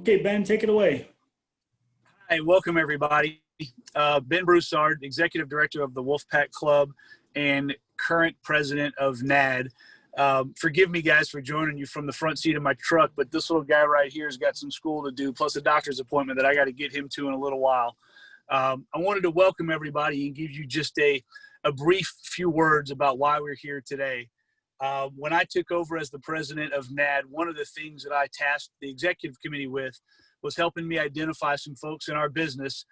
Okay, Ben, take it away. Hi, welcome everybody. Ben Broussard, Executive Director of the Wolfpack Club and current President of NAADD. Forgive me guys for joining you from the front seat of my truck, but this little guy right here has got some school to do, plus a doctor's appointment that I got to get him to in a little while. I wanted to welcome everybody and give you just a brief few words about why we're here today. When I took over as the president of NAADD, one of the things that I tasked the executive committee with was helping me identify some folks in our business,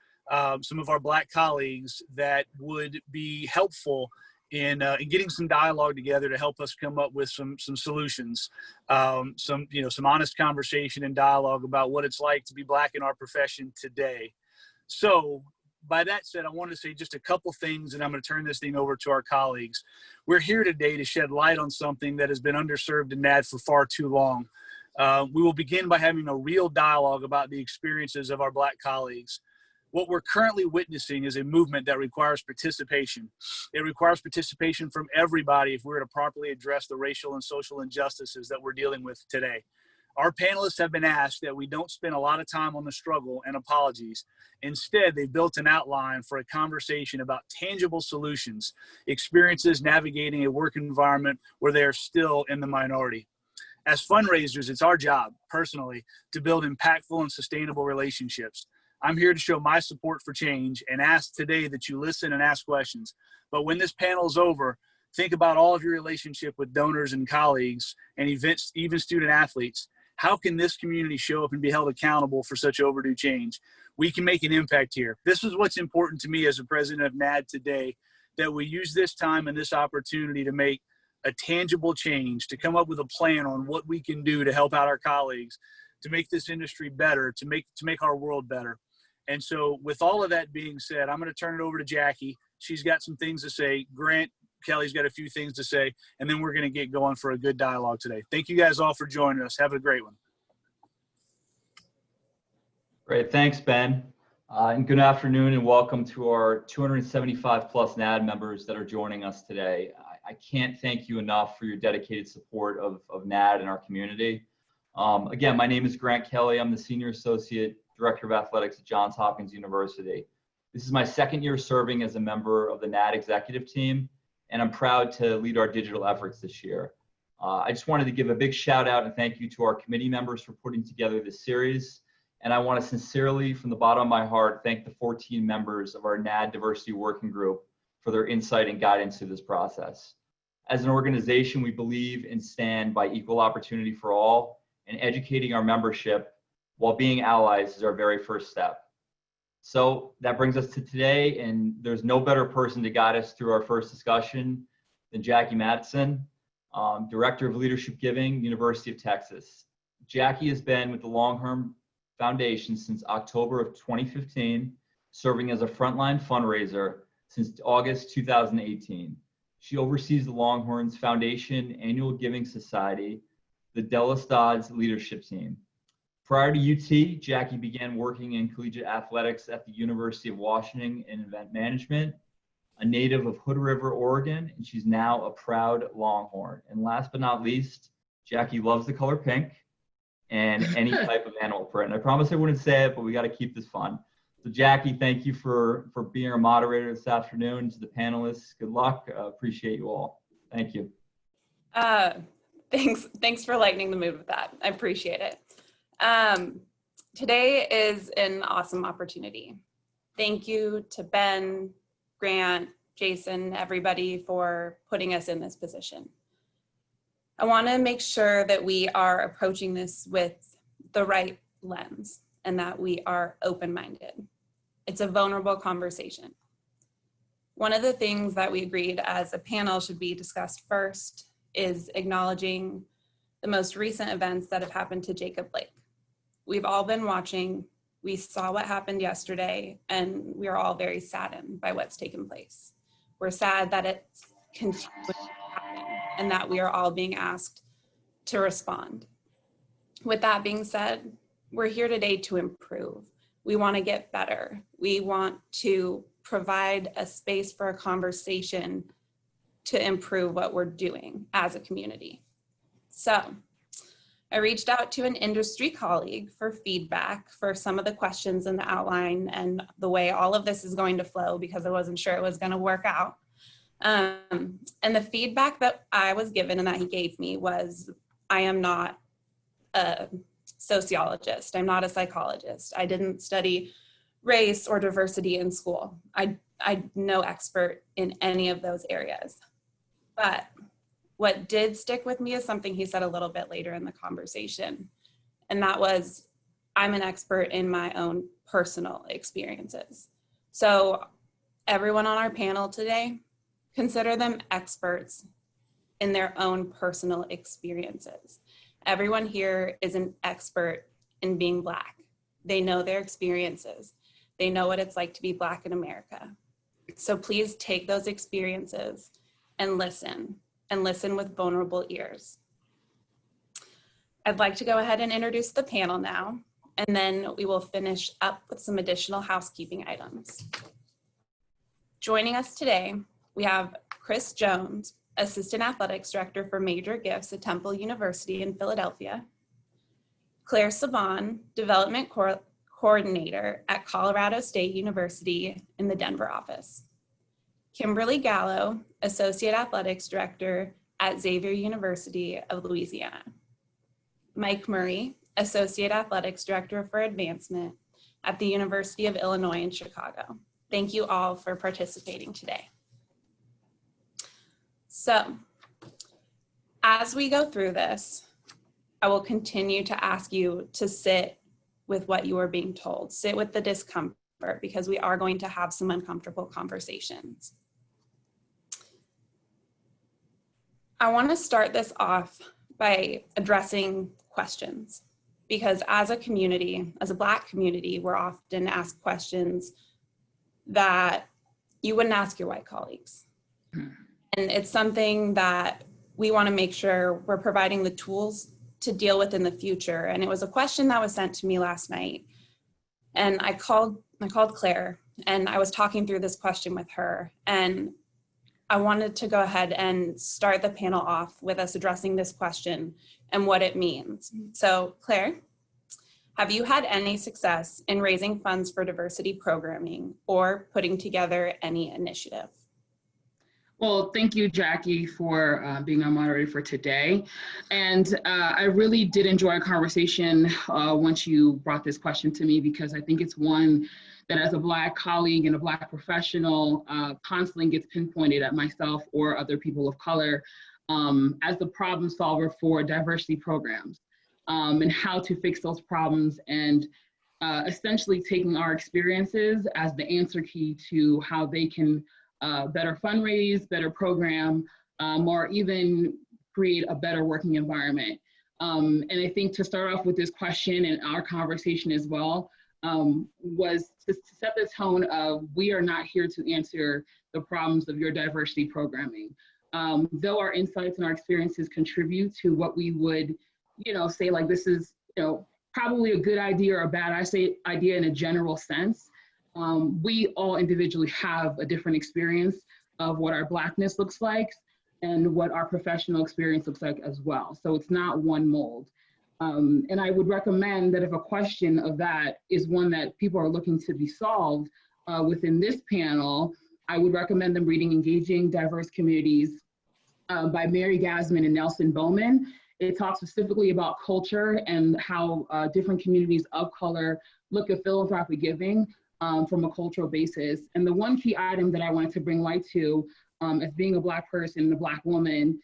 some of our Black colleagues that would be helpful in getting some dialogue together to help us come up with some solutions, some honest conversation and dialogue about what it's like to be Black in our profession today. So by that said, I want to say just a couple things, and I'm going to turn this thing over to our colleagues. We're here today to shed light on something that has been underserved in NAADD for far too long. We will begin by having a real dialogue about the experiences of our Black colleagues. What we're currently witnessing is a movement that requires participation. It requires participation from everybody if we're to properly address the racial and social injustices that we're dealing with today. Our panelists have been asked that we don't spend a lot of time on the struggle and apologies. Instead, they've built an outline for a conversation about tangible solutions, experiences navigating a work environment where they are still in the minority. As fundraisers, it's our job, personally, to build impactful and sustainable relationships. I'm here to show my support for change and ask today that you listen and ask questions. But when this panel is over, think about all of your relationship with donors and colleagues and events, even student athletes. How can this community show up and be held accountable for such overdue change? We can make an impact here. This is what's important to me as the president of NAADD today, that we use this time and this opportunity to make a tangible change, to come up with a plan on what we can do to help out our colleagues, to make this industry better, to make our world better. And so with all of that being said, I'm going to turn it over to Jacquie. She's got some things to say. Grant, Kelly's got a few things to say, and then we're going to get going for a good dialogue today. Thank you guys all for joining us. Have a great one. Great, thanks, Ben. And good afternoon and welcome to our 275 plus NAADD members that are joining us today. I can't thank you enough for your dedicated support of NAADD and our community. Again, my name is Grant Kelly. I'm the Senior Associate Director of Athletics at Johns Hopkins University. This is my second year serving as a member of the NAADD executive team, and I'm proud to lead our digital efforts this year. I just wanted to give a big shout out and thank you to our committee members for putting together this series. And I want to sincerely, from the bottom of my heart, thank the 14 members of our NAADD Diversity Working Group for their insight and guidance through this process. As an organization, we believe and stand by equal opportunity for all, and educating our membership while being allies is our very first step. So that brings us to today, and there's no better person to guide us through our first discussion than Jacquie Mattson, Director of Leadership Giving, University of Texas. Jacquie has been with the Longhorn Foundation since October of 2015, serving as a frontline fundraiser since August 2018. She oversees the Longhorns Foundation Annual Giving Society, the Delestad's leadership team. Prior to UT, Jacquie began working in collegiate athletics at the University of Washington in event management, a native of Hood River, Oregon, and she's now a proud Longhorn. And last but not least, Jacquie loves the color pink and any type of animal print. I promised I wouldn't say it, but we got to keep this fun. So Jacquie, thank you for being our moderator this afternoon. To the panelists, good luck. Appreciate you all. Thank you. Thanks for lightening the mood with that. I appreciate it. Today is an awesome opportunity. Thank you to Ben, Grant, Jason, everybody for putting us in this position. I want to make sure that we are approaching this with the right lens and that we are open-minded. It's a vulnerable conversation. One of the things that we agreed as a panel should be discussed first is acknowledging the most recent events that have happened to Jacob Blake. We've all been watching, we saw what happened yesterday, and we are all very saddened by what's taken place. We're sad that it's continuing to happen and that we are all being asked to respond. With that being said, we're here today to improve. We want to get better. We want to provide a space for a conversation to improve what we're doing as a community. So I reached out to an industry colleague for feedback for some of the questions in the outline and the way all of this is going to flow, because I wasn't sure it was going to work out. And the feedback that I was given and that he gave me was, I am not a sociologist. I'm not a psychologist. I didn't study race or diversity in school. I'm no expert in any of those areas. But what did stick with me is something he said a little bit later in the conversation. And that was, I'm an expert in my own personal experiences. So everyone on our panel today, consider them experts in their own personal experiences. Everyone here is an expert in being Black. They know their experiences. They know what it's like to be Black in America. So please take those experiences and listen with vulnerable ears. I'd like to go ahead and introduce the panel now, and then we will finish up with some additional housekeeping items. Joining us today, we have Chris Jones, Assistant Athletics Director for Major Gifts at Temple University in Philadelphia. Clare Sobon, Development Coordinator at Colorado State University in the Denver office. Kimberly Gallow, Associate Athletics Director at Xavier University of Louisiana. Mike Murray, Associate Athletics Director for Advancement at the University of Illinois in Chicago. Thank you all for participating today. So, as we go through this, I will continue to ask you to sit with what you are being told. Sit with the discomfort, because we are going to have some uncomfortable conversations. I want to start this off by addressing questions, because as a community, as a Black community, we're often asked questions that you wouldn't ask your white colleagues. And it's something that we want to make sure we're providing the tools to deal with in the future. And it was a question that was sent to me last night. And I called Clare, and I was talking through this question with her. And I wanted to go ahead and start the panel off with us addressing this question and what it means. So Clare, have you had any success in raising funds for diversity programming or putting together any initiative? Well, thank you, Jackie, for being our moderator for today. And I really did enjoy our conversation once you brought this question to me, because I think it's one that as a Black colleague and a Black professional constantly gets pinpointed at myself or other people of color as the problem solver for diversity programs and how to fix those problems, and essentially taking our experiences as the answer key to how they can better fundraise, better program, or even create a better working environment. And I think to start off with this question and our conversation as well, was to set the tone of, we are not here to answer the problems of your diversity programming. Though our insights and our experiences contribute to what we would, say like, this is, probably a good idea or a bad idea in a general sense. We all individually have a different experience of what our Blackness looks like and what our professional experience looks like as well. So it's not one mold. And I would recommend that if a question of that is one that people are looking to be solved within this panel, I would recommend them reading Engaging Diverse Communities by Mary Gasman and Nelson Bowman. It talks specifically about culture and how different communities of color look at philanthropic giving from a cultural basis. And the one key item that I wanted to bring light to as being a Black person and a Black woman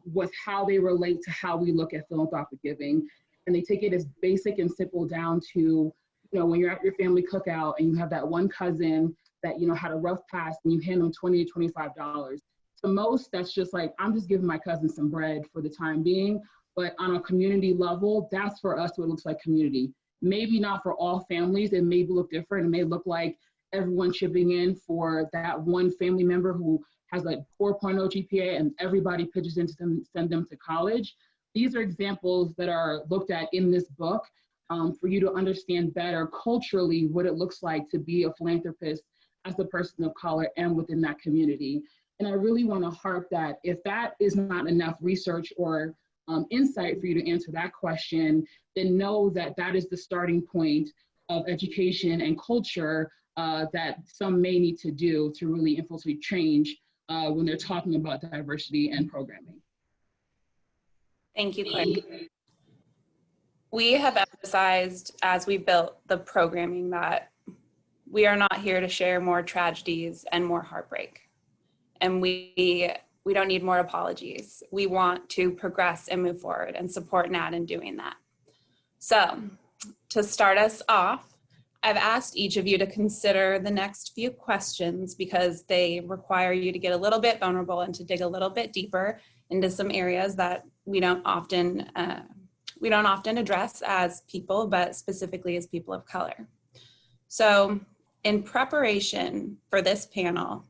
was how they relate to how we look at philanthropic giving. And they take it as basic and simple down to, when you're at your family cookout and you have that one cousin that, had a rough past and you hand them $20 to $25. To most, that's just like, I'm just giving my cousin some bread for the time being. But on a community level, that's for us what it looks like community. Maybe not for all families, it may look different. It may look like everyone chipping in for that one family member who has like 4.0 GPA and everybody pitches in to send them to college. These are examples that are looked at in this book for you to understand better culturally what it looks like to be a philanthropist as a person of color and within that community. And I really want to harp that if that is not enough research or insight for you to answer that question, then know that that is the starting point of education and culture that some may need to do to really infiltrate change when they're talking about diversity and programming. Thank you, Claire. We have emphasized as we built the programming that we are not here to share more tragedies and more heartbreak. And we don't need more apologies. We want to progress and move forward and support NAADD in doing that. So to start us off, I've asked each of you to consider the next few questions because they require you to get a little bit vulnerable and to dig a little bit deeper into some areas that we don't often address as people, but specifically as people of color. So in preparation for this panel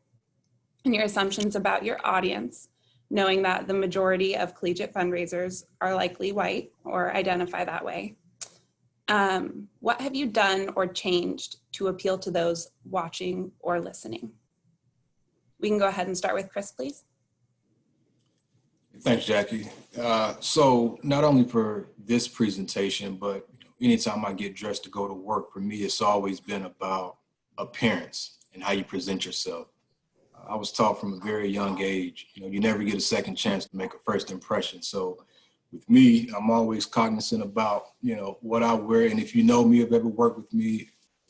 and your assumptions about your audience, knowing that the majority of collegiate fundraisers are likely white or identify that way, what have you done or changed to appeal to those watching or listening? We can go ahead and start with Chris, please. Thanks, Jackie. So not only for this presentation, but anytime I get dressed to go to work, for me, it's always been about appearance and how you present yourself. I was taught from a very young age, you never get a second chance to make a first impression. So with me, I'm always cognizant about, what I wear. And if you know me, have ever worked with me,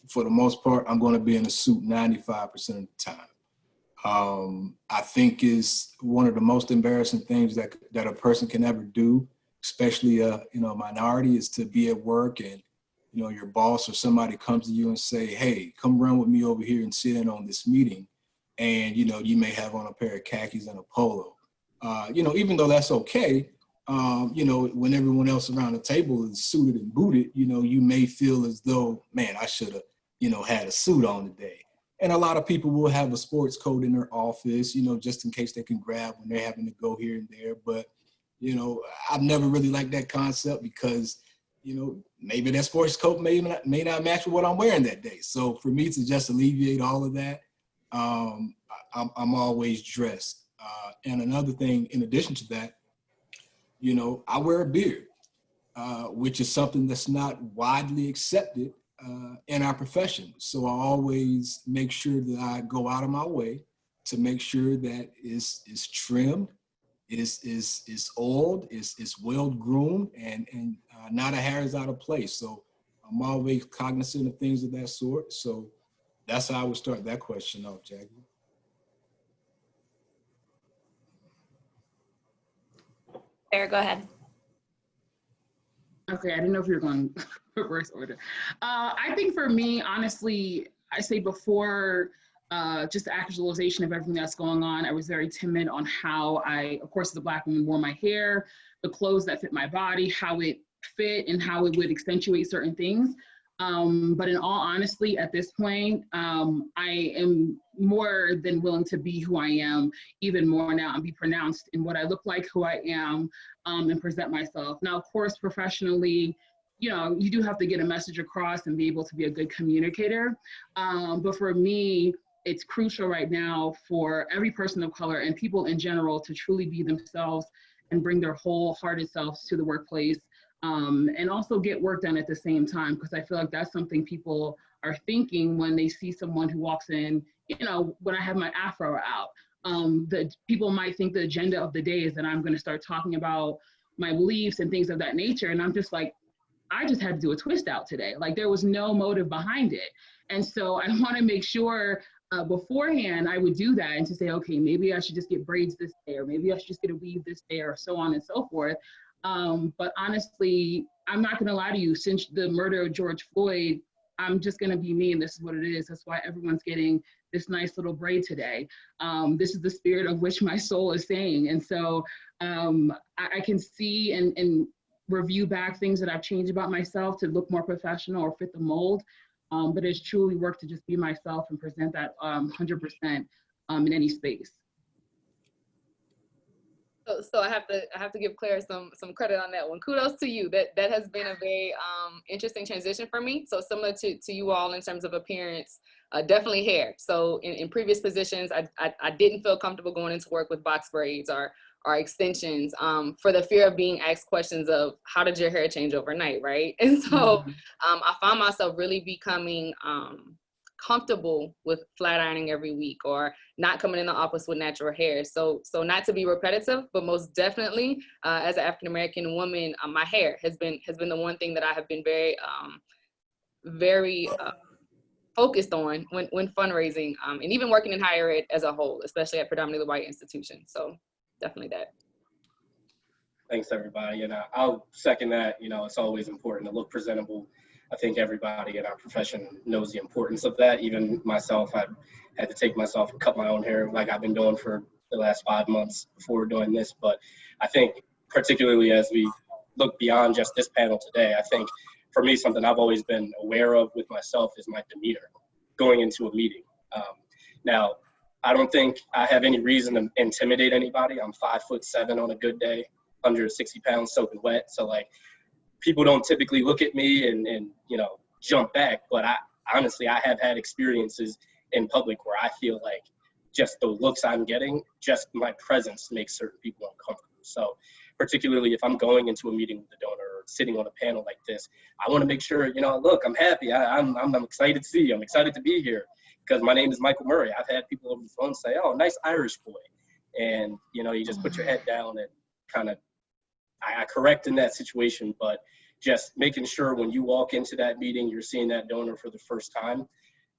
for the most part, I'm going to be in a suit 95% of the time. I think is one of the most embarrassing things that a person can ever do, especially a minority, is to be at work and your boss or somebody comes to you and say, hey, come run with me over here and sit in on this meeting. And you may have on a pair of khakis and a polo. Even though that's okay, when everyone else around the table is suited and booted, you may feel as though, man, I should have had a suit on today. And a lot of people will have a sports coat in their office, just in case they can grab when they're having to go here and there. But, I've never really liked that concept because, maybe that sports coat may not match with what I'm wearing that day. So for me to just alleviate all of that, I'm always dressed. And another thing, in addition to that, I wear a beard, which is something that's not widely accepted in our profession. So I always make sure that I go out of my way to make sure that it's trimmed, is oiled, is well groomed, and not a hair is out of place. So I'm always cognizant of things of that sort. So that's how I would start that question off, Jacquie. Claire, go ahead. Okay, I didn't know if you were going reverse order. I think for me, honestly, I say before just the actualization of everything that's going on, I was very timid on how I, of course, as a Black woman, wore my hair, the clothes that fit my body, how it fit and how it would accentuate certain things. But in all honesty, at this point, I am more than willing to be who I am, even more now, and be pronounced in what I look like, who I am, and present myself. Now, of course, professionally, you do have to get a message across and be able to be a good communicator. But for me, it's crucial right now for every person of color and people in general to truly be themselves and bring their wholehearted selves to the workplace. And also get work done at the same time, because I feel like that's something people are thinking when they see someone who walks in, when I have my afro out. The people might think the agenda of the day is that I'm going to start talking about my beliefs and things of that nature. And I'm just like, I just had to do a twist out today. Like, there was no motive behind it. And so I want to make sure beforehand I would do that and to say, okay, maybe I should just get braids this day, or maybe I should just get a weave this day, or so on and so forth. But honestly, I'm not going to lie to you, since the murder of George Floyd, I'm just going to be me, and this is what it is. That's why everyone's getting this nice little braid today. This is the spirit of which my soul is saying. And so I can see and review back things that I've changed about myself to look more professional or fit the mold. But it's truly work to just be myself and present that 100% in any space. So I have to give Claire some credit on that one. Kudos to you. That has been a very interesting transition for me. So similar to you all in terms of appearance, definitely hair. So in previous positions, I didn't feel comfortable going into work with box braids or extensions, for the fear of being asked questions of how did your hair change overnight, right? And so I found myself really becoming comfortable with flat ironing every week, or not coming in the office with natural hair. So not to be repetitive, but most definitely as an African-American woman, my hair has been the one thing that I have been very focused on when fundraising, and even working in higher ed as a whole, especially at predominantly white institutions. So definitely that. Thanks, everybody. And I'll second that. You know, it's always important to look presentable. I think everybody in our profession knows the importance of that. Even myself, I had to take myself and cut my own hair like I've been doing for the last 5 months before doing this. But I think particularly as we look beyond just this panel today, I think for me, something I've always been aware of with myself is my demeanor going into a meeting. Now, I don't think I have any reason to intimidate anybody. I'm 5'7" on a good day, 160 pounds soaking wet. So like, people don't typically look at me and you know, jump back. But I honestly have had experiences in public where I feel like just the looks I'm getting, just my presence makes certain people uncomfortable. So particularly if I'm going into a meeting with the donor or sitting on a panel like this, I want to make sure, you know, look, I'm happy. I'm excited to see you. I'm excited to be here because my name is Michael Murray. I've had people over the phone say, oh, nice Irish boy. And, you know, you just put your head down and kind of, I correct in that situation, but just making sure when you walk into that meeting, you're seeing that donor for the first time,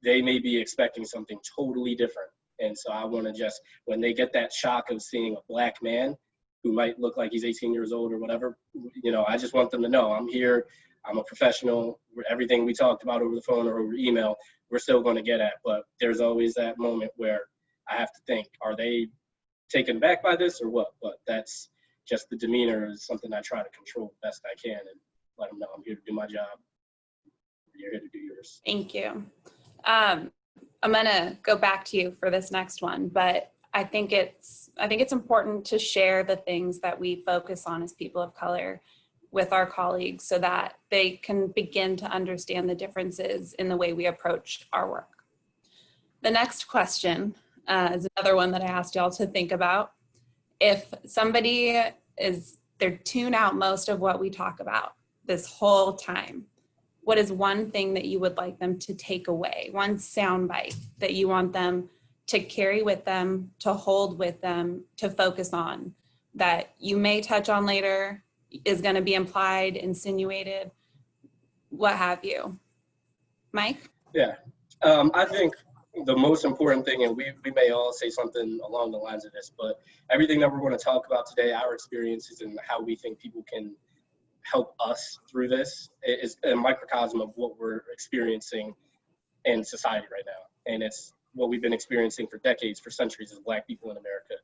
they may be expecting something totally different. And so I want to just, when they get that shock of seeing a Black man who might look like he's 18 years old or whatever, you know, I just want them to know I'm here, I'm a professional, everything we talked about over the phone or over email, we're still going to get at. But there's always that moment where I have to think, are they taken back by this or what? But that's just the demeanor is something I try to control the best I can and let them know I'm here to do my job. You're here to do yours. Thank you. I'm gonna go back to you for this next one, but I think it's important to share the things that we focus on as people of color with our colleagues so that they can begin to understand the differences in the way we approach our work. The next question is another one that I asked y'all to think about. If somebody they're tune out most of what we talk about this whole time, what is one thing that you would like them to take away, one soundbite that you want them to carry with them, to hold with them, to focus on, that you may touch on later, is going to be implied, insinuated, what have you? Mike? Yeah, I think the most important thing, and we may all say something along the lines of this, but everything that we're going to talk about today, our experiences and how we think people can help us through this is a microcosm of what we're experiencing in society right now. And it's what we've been experiencing for decades, for centuries as Black people in America.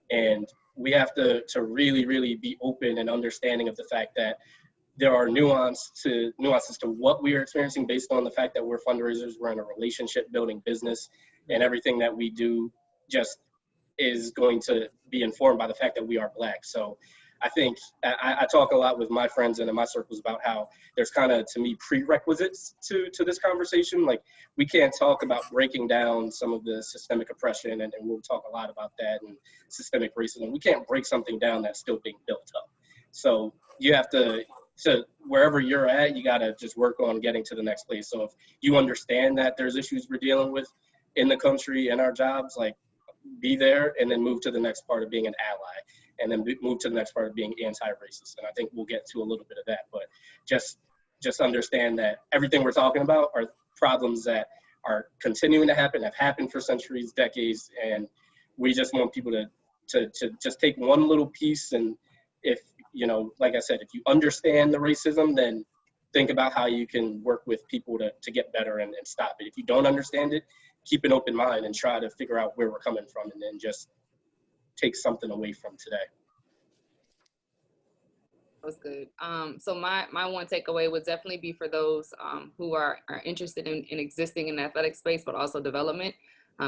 And we have to really, really be open and understanding of the fact that there are nuances to what we are experiencing based on the fact that we're fundraisers, we're in a relationship building business, and everything that we do just is going to be informed by the fact that we are Black. So I think I talk a lot with my friends and in my circles about how there's kind of, to me, prerequisites to this conversation. Like, we can't talk about breaking down some of the systemic oppression, and we'll talk a lot about that, and systemic racism. We can't break something down that's still being built up. So you have to wherever you're at, you got to just work on getting to the next place. So if you understand that there's issues we're dealing with in the country and our jobs, like, be there and then move to the next part of being an ally, and then move to the next part of being anti-racist. And I think we'll get to a little bit of that, but just understand that everything we're talking about are problems that are continuing to happen, have happened for centuries, decades, and we just want people to just take one little piece. And if, you know, like I said, if you understand the racism, then think about how you can work with people to get better and stop it. If you don't understand it, keep an open mind and try to figure out where we're coming from, and then just take something away from today. That was good. So my one takeaway would definitely be for those who are interested in existing in the athletic space, but also development,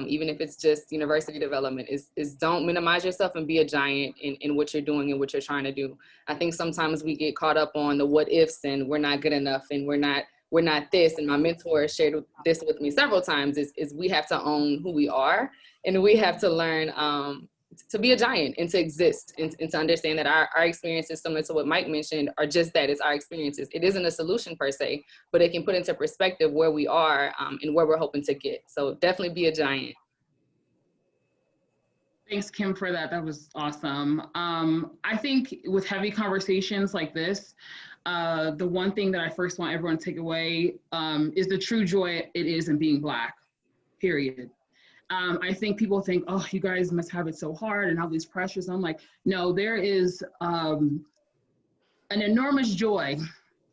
even if it's just university development, is don't minimize yourself and be a giant in what you're doing and what you're trying to do. I think sometimes we get caught up on the what ifs and we're not good enough and we're not this. And my mentor shared this with me several times is we have to own who we are, and we have to learn to be a giant and to exist and to understand that our experiences, similar to what Mike mentioned, are just that, it's our experiences. It isn't a solution per se, but it can put into perspective where we are and where we're hoping to get. So definitely be a giant. Thanks, Kim, for that. That was awesome. I think with heavy conversations like this, the one thing that I first want everyone to take away is the true joy it is in being Black, period. I think people think, oh, you guys must have it so hard and all these pressures. I'm like, no, there is an enormous joy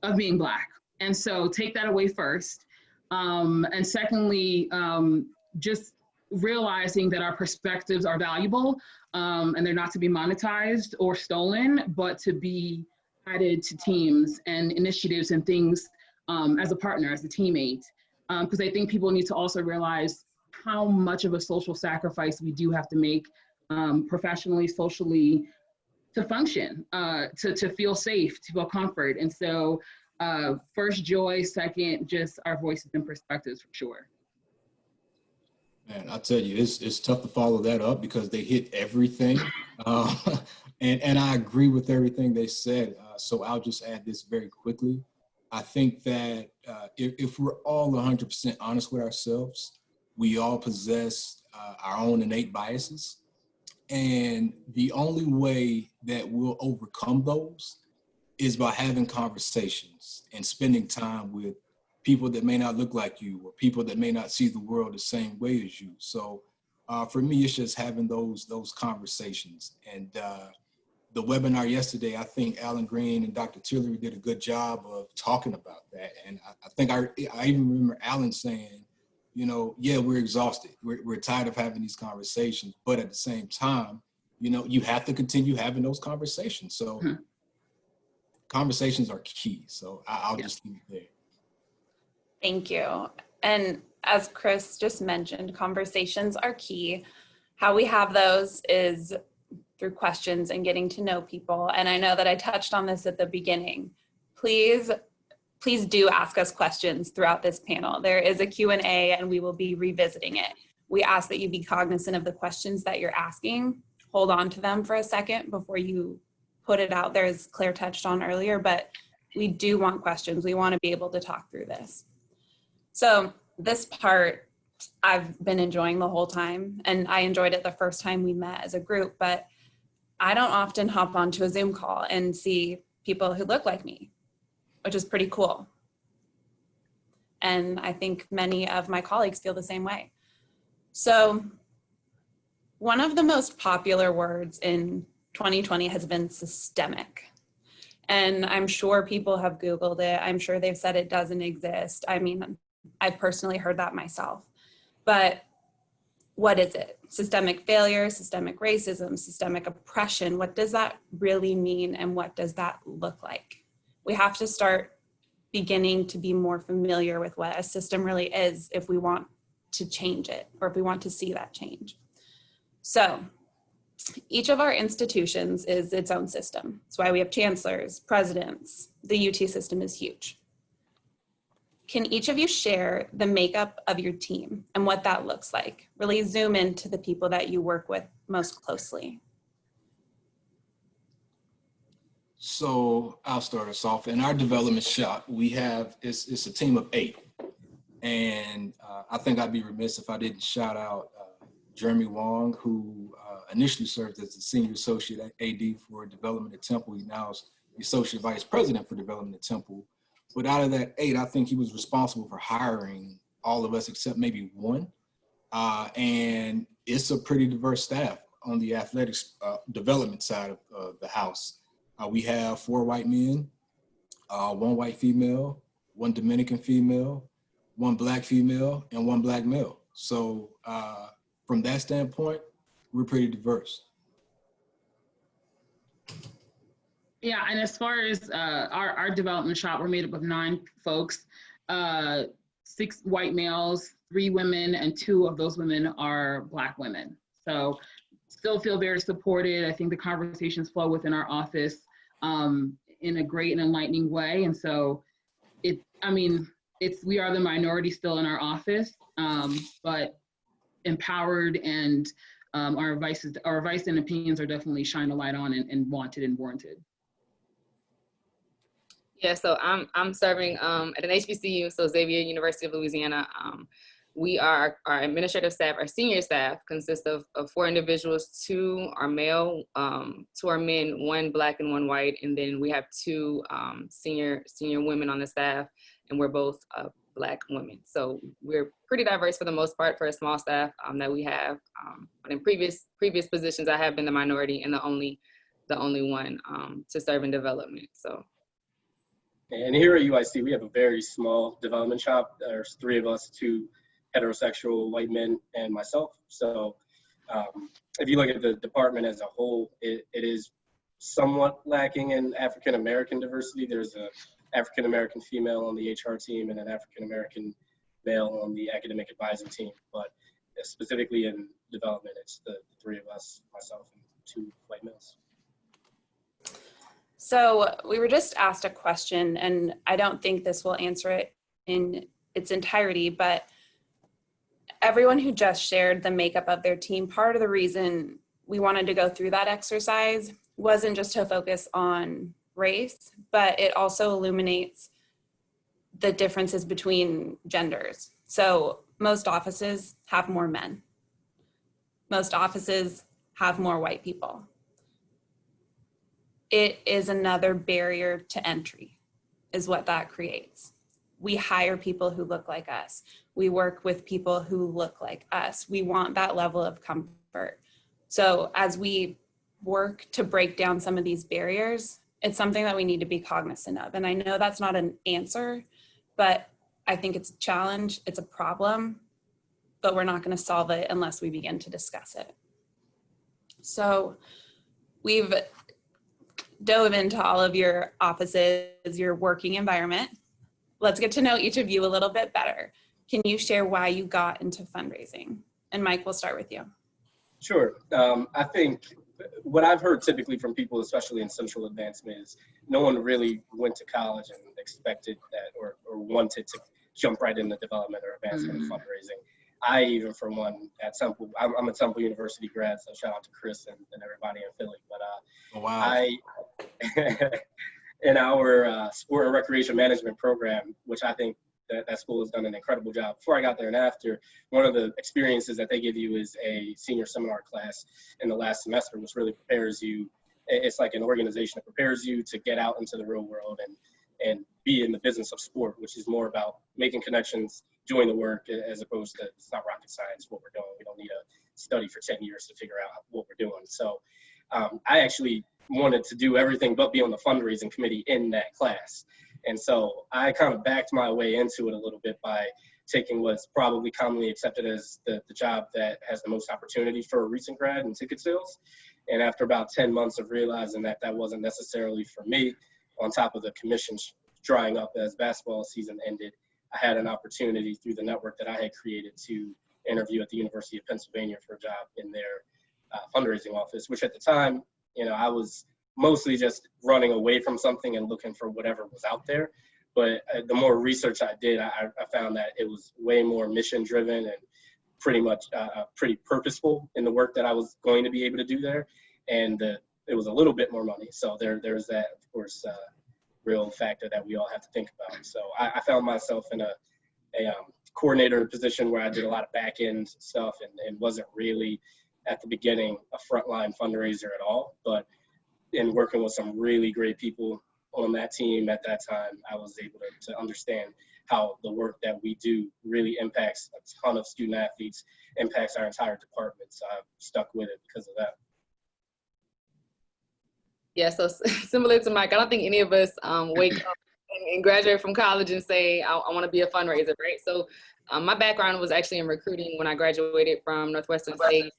of being Black. And so take that away first. And secondly, just realizing that our perspectives are valuable and they're not to be monetized or stolen, but to be added to teams and initiatives and things as a partner, as a teammate. Because I think people need to also realize how much of a social sacrifice we do have to make professionally, socially, to function, to feel safe, to feel comfort. And so first, joy; second, just our voices and perspectives, for sure. Man, I'll tell you, it's tough to follow that up because they hit everything. And I agree with everything they said. So I'll just add this very quickly. I think that if we're all 100% honest with ourselves, we all possess our own innate biases. And the only way that we'll overcome those is by having conversations and spending time with people that may not look like you or people that may not see the world the same way as you. So for me, it's just having those conversations. And the webinar yesterday, I think Alan Green and Dr. Tillery did a good job of talking about that. And I think I even remember Alan saying, you know, yeah, we're exhausted. We're tired of having these conversations, but at the same time, you know, you have to continue having those conversations. So conversations are key. So I'll just leave it there. Thank you. And as Chris just mentioned, conversations are key. How we have those is through questions and getting to know people. And I know that I touched on this at the beginning. Please do ask us questions throughout this panel. There is a Q&A and we will be revisiting it. We ask that you be cognizant of the questions that you're asking. Hold on to them for a second before you put it out there, as Claire touched on earlier, but we do want questions. We want to be able to talk through this. So this part, I've been enjoying the whole time, and I enjoyed it the first time we met as a group, but I don't often hop onto a Zoom call and see people who look like me, which is pretty cool. And I think many of my colleagues feel the same way. So one of the most popular words in 2020 has been systemic. And I'm sure people have Googled it. I'm sure they've said it doesn't exist. I mean, I've personally heard that myself. But what is it? Systemic failure, systemic racism, systemic oppression. What does that really mean, and what does that look like? We have to start beginning to be more familiar with what a system really is if we want to change it, or if we want to see that change. So each of our institutions is its own system. That's why we have chancellors, presidents. The UT system is huge. Can each of you share the makeup of your team and what that looks like? Really zoom into the people that you work with most closely. So I'll start us off. In our development shop, we have, it's a team of 8. And I think I'd be remiss if I didn't shout out Jeremy Wong, who initially served as the Senior Associate AD for Development at Temple. He now is the Associate Vice President for Development at Temple. But out of that 8, I think he was responsible for hiring all of us except maybe 1. And it's a pretty diverse staff on the athletics development side of the house. We have 4 white men, 1 white female, 1 Dominican female, 1 black female, and 1 black male. So from that standpoint, we're pretty diverse. Yeah, and as far as our development shop, we're made up of 9 folks, 6 white males, 3 women, and 2 of those women are black women. So still feel very supported. I think the conversations flow within our office in a great and enlightening way. And so we are the minority still in our office, but empowered and our advice and opinions are definitely shined a light on and wanted and warranted. Yeah, so I'm serving at an HBCU, so Xavier, University of Louisiana. Our administrative staff, our senior staff consists of 4 individuals. 2 are male, 2 are men, 1 Black and 1 white, and then we have 2 senior women on the staff, and we're both Black women. So we're pretty diverse for the most part for a small staff that we have. But in previous positions, I have been the minority and the only one to serve in development. So. And here at UIC, we have a very small development shop. There's 3 of us, 2 heterosexual white men and myself. So if you look at the department as a whole, it is somewhat lacking in African-American diversity. There's an African-American female on the HR team and an African-American male on the academic advising team. But specifically in development, it's the 3 of us, myself and 2 white males. So we were just asked a question, and I don't think this will answer it in its entirety, but everyone who just shared the makeup of their team, part of the reason we wanted to go through that exercise wasn't just to focus on race, but it also illuminates the differences between genders. So most offices have more men. Most offices have more white people. It is another barrier to entry, is what that creates. We hire people who look like us. We work with people who look like us. We want that level of comfort. So as we work to break down some of these barriers, it's something that we need to be cognizant of. And I know that's not an answer, but I think it's a challenge, it's a problem, but we're not going to solve it unless we begin to discuss it. So we've dove into all of your offices, your working environment. Let's get to know each of you a little bit better. Can you share why you got into fundraising? And Mike, we'll start with you. Sure. I think what I've heard typically from people, especially in central advancement, is no one really went to college and expected that or wanted to jump right into development or advancement and fundraising. I even, for one, at Temple, I'm a Temple University grad, so shout out to Chris and everybody in Philly. But oh, wow. In our sport and recreation management program, which I think that school has done an incredible job. Before I got there and after, one of the experiences that they give you is a senior seminar class in the last semester, which really prepares you. It's like an organization that prepares you to get out into the real world and be in the business of sport, which is more about making connections, doing the work, as opposed to, it's not rocket science what we're doing. We don't need to study for 10 years to figure out what we're doing. So I actually wanted to do everything but be on the fundraising committee in that class. And so I kind of backed my way into it a little bit by taking what's probably commonly accepted as the job that has the most opportunity for a recent grad in ticket sales. And after about 10 months of realizing that that wasn't necessarily for me, on top of the commissions drying up as basketball season ended, I had an opportunity through the network that I had created to interview at the University of Pennsylvania for a job in their fundraising office, which at the time, you know, I was mostly just running away from something and looking for whatever was out there. But the more research I did, I found that it was way more mission driven and pretty much pretty purposeful in the work that I was going to be able to do there. And it was a little bit more money. So there's that, of course, real factor that we all have to think about. So I found myself in a coordinator position where I did a lot of back end stuff and wasn't really at the beginning a frontline fundraiser at all. But in working with some really great people on that team at that time, I was able to understand how the work that we do really impacts a ton of student athletes, impacts our entire department. So I've stuck with it because of that. Yeah, so similar to Mike, I don't think any of us wake up and graduate from college and say, I want to be a fundraiser, right? So my background was actually in recruiting when I graduated from Northwestern State.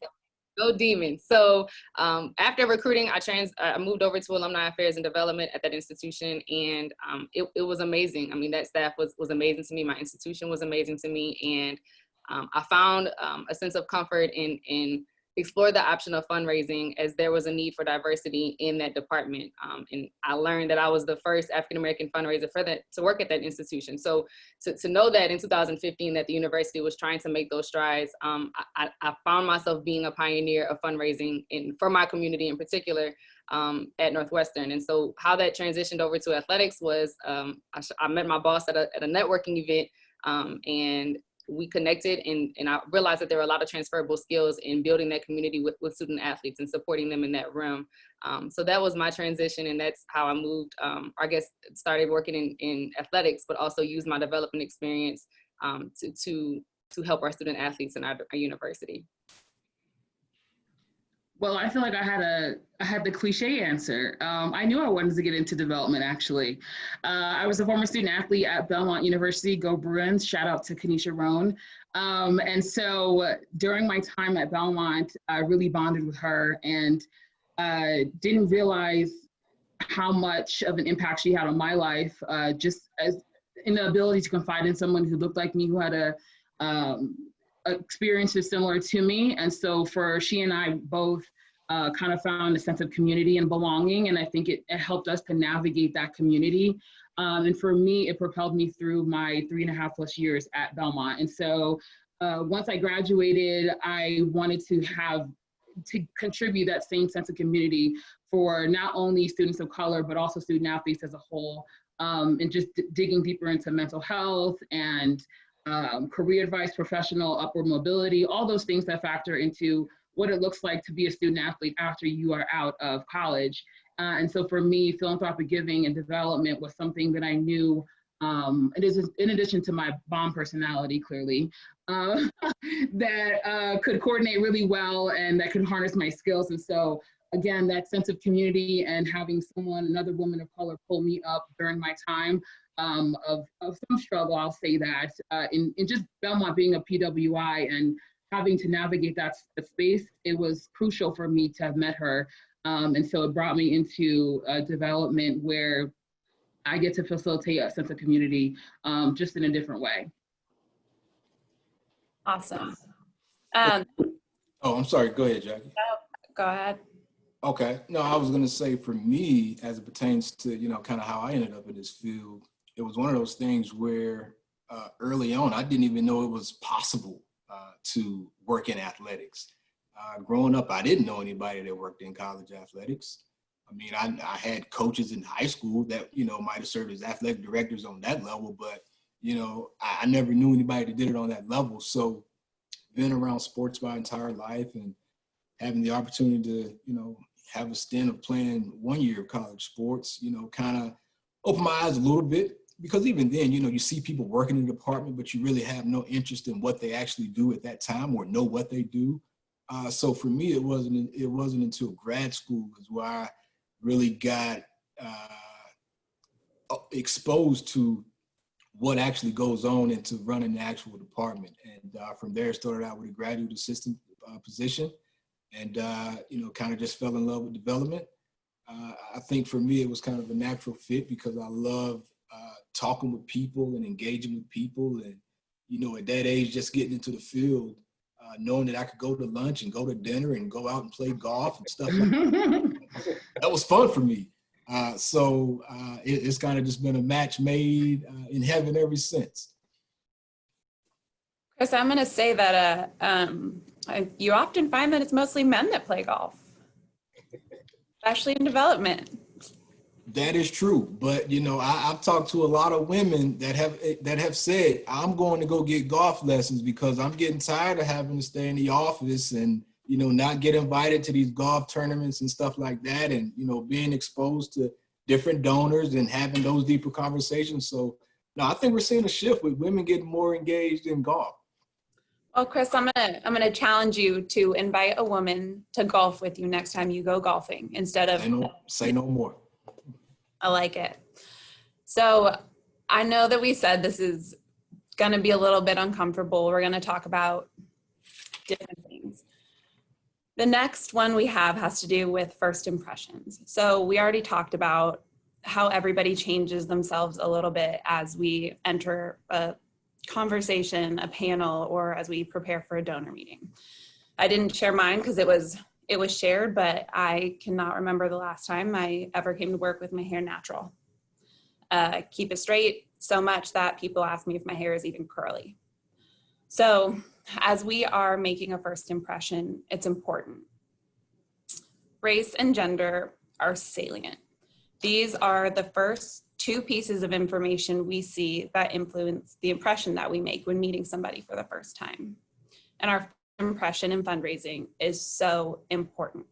Go Demons. So after recruiting, I moved over to Alumni Affairs and Development at that institution, and it was amazing. I mean, that staff was amazing to me. My institution was amazing to me, and I found a sense of comfort in explored the option of fundraising as there was a need for diversity in that department. And I learned that I was the first African-American fundraiser to work at that institution. So to know that in 2015 that the university was trying to make those strides, I found myself being a pioneer of fundraising for my community in particular at Northwestern. And so how that transitioned over to athletics was I met my boss at a networking event, and we connected, and I realized that there were a lot of transferable skills in building that community with student athletes and supporting them in that realm. So that was my transition, and that's how I moved, I guess, started working in athletics, but also used my development experience to help our student athletes in our university. Well, I feel like I had the cliche answer. I knew I wanted to get into development, actually. I was a former student athlete at Belmont University, go Bruins, shout out to Kanisha Roan. And so during my time at Belmont, I really bonded with her and didn't realize how much of an impact she had on my life, just as in the ability to confide in someone who looked like me, who had experiences similar to me. And so she and I both kind of found a sense of community and belonging. And I think it helped us to navigate that community. And for me, it propelled me through my 3.5+ years at Belmont. And so once I graduated, I wanted to contribute that same sense of community for not only students of color, but also student athletes as a whole, and just digging deeper into mental health and career advice, professional upward mobility, all those things that factor into what it looks like to be a student athlete after you are out of college. And so for me, philanthropic giving and development was something that I knew, it is in addition to my bomb personality, clearly, that could coordinate really well and that could harness my skills. And so again, that sense of community and having another woman of color pull me up during my time of some struggle, I'll say that, in just Belmont being a PWI and having to navigate that space, it was crucial for me to have met her. And so it brought me into development where I get to facilitate a sense of community just in a different way. Awesome. Oh, I'm sorry, go ahead, Jackie. Go ahead. Okay, no, I was gonna say for me, as it pertains to, kind of how I ended up in this field, it was one of those things where early on, I didn't even know it was possible to work in athletics. Growing up, I didn't know anybody that worked in college athletics. I mean, I had coaches in high school that, might have served as athletic directors on that level, but, I never knew anybody that did it on that level. So being around sports my entire life and having the opportunity to, have a stint of playing 1 year of college sports, kind of opened my eyes a little bit. Because even then, you see people working in the department, but you really have no interest in what they actually do at that time or know what they do. So for me, it wasn't until grad school was where I really got exposed to what actually goes on into running the actual department. And from there, started out with a graduate assistant position, and kind of just fell in love with development. I think for me, it was kind of a natural fit because I love talking with people and engaging with people. And, at that age, just getting into the field, knowing that I could go to lunch and go to dinner and go out and play golf and stuff like that. That was fun for me. So it's kind of just been a match made in heaven ever since. Chris, I'm going to say that you often find that it's mostly men that play golf, especially in development. That is true, but I've talked to a lot of women that have said, I'm going to go get golf lessons because I'm getting tired of having to stay in the office and not get invited to these golf tournaments and stuff like that, and being exposed to different donors and having those deeper conversations. So no, I think we're seeing a shift with women getting more engaged in golf. Well, Chris, I'm gonna challenge you to invite a woman to golf with you next time you go golfing instead of say no more. I like it. So I know that we said this is going to be a little bit uncomfortable. We're going to talk about different things. The next one we have has to do with first impressions. So we already talked about how everybody changes themselves a little bit as we enter a conversation, a panel, or as we prepare for a donor meeting. I didn't share mine because it was shared, but I cannot remember the last time I ever came to work with my hair natural. Keep it straight so much that people ask me if my hair is even curly. So as we are making a first impression, it's important. Race and gender are salient. These are the first two pieces of information we see that influence the impression that we make when meeting somebody for the first time. And our impression in fundraising is so important.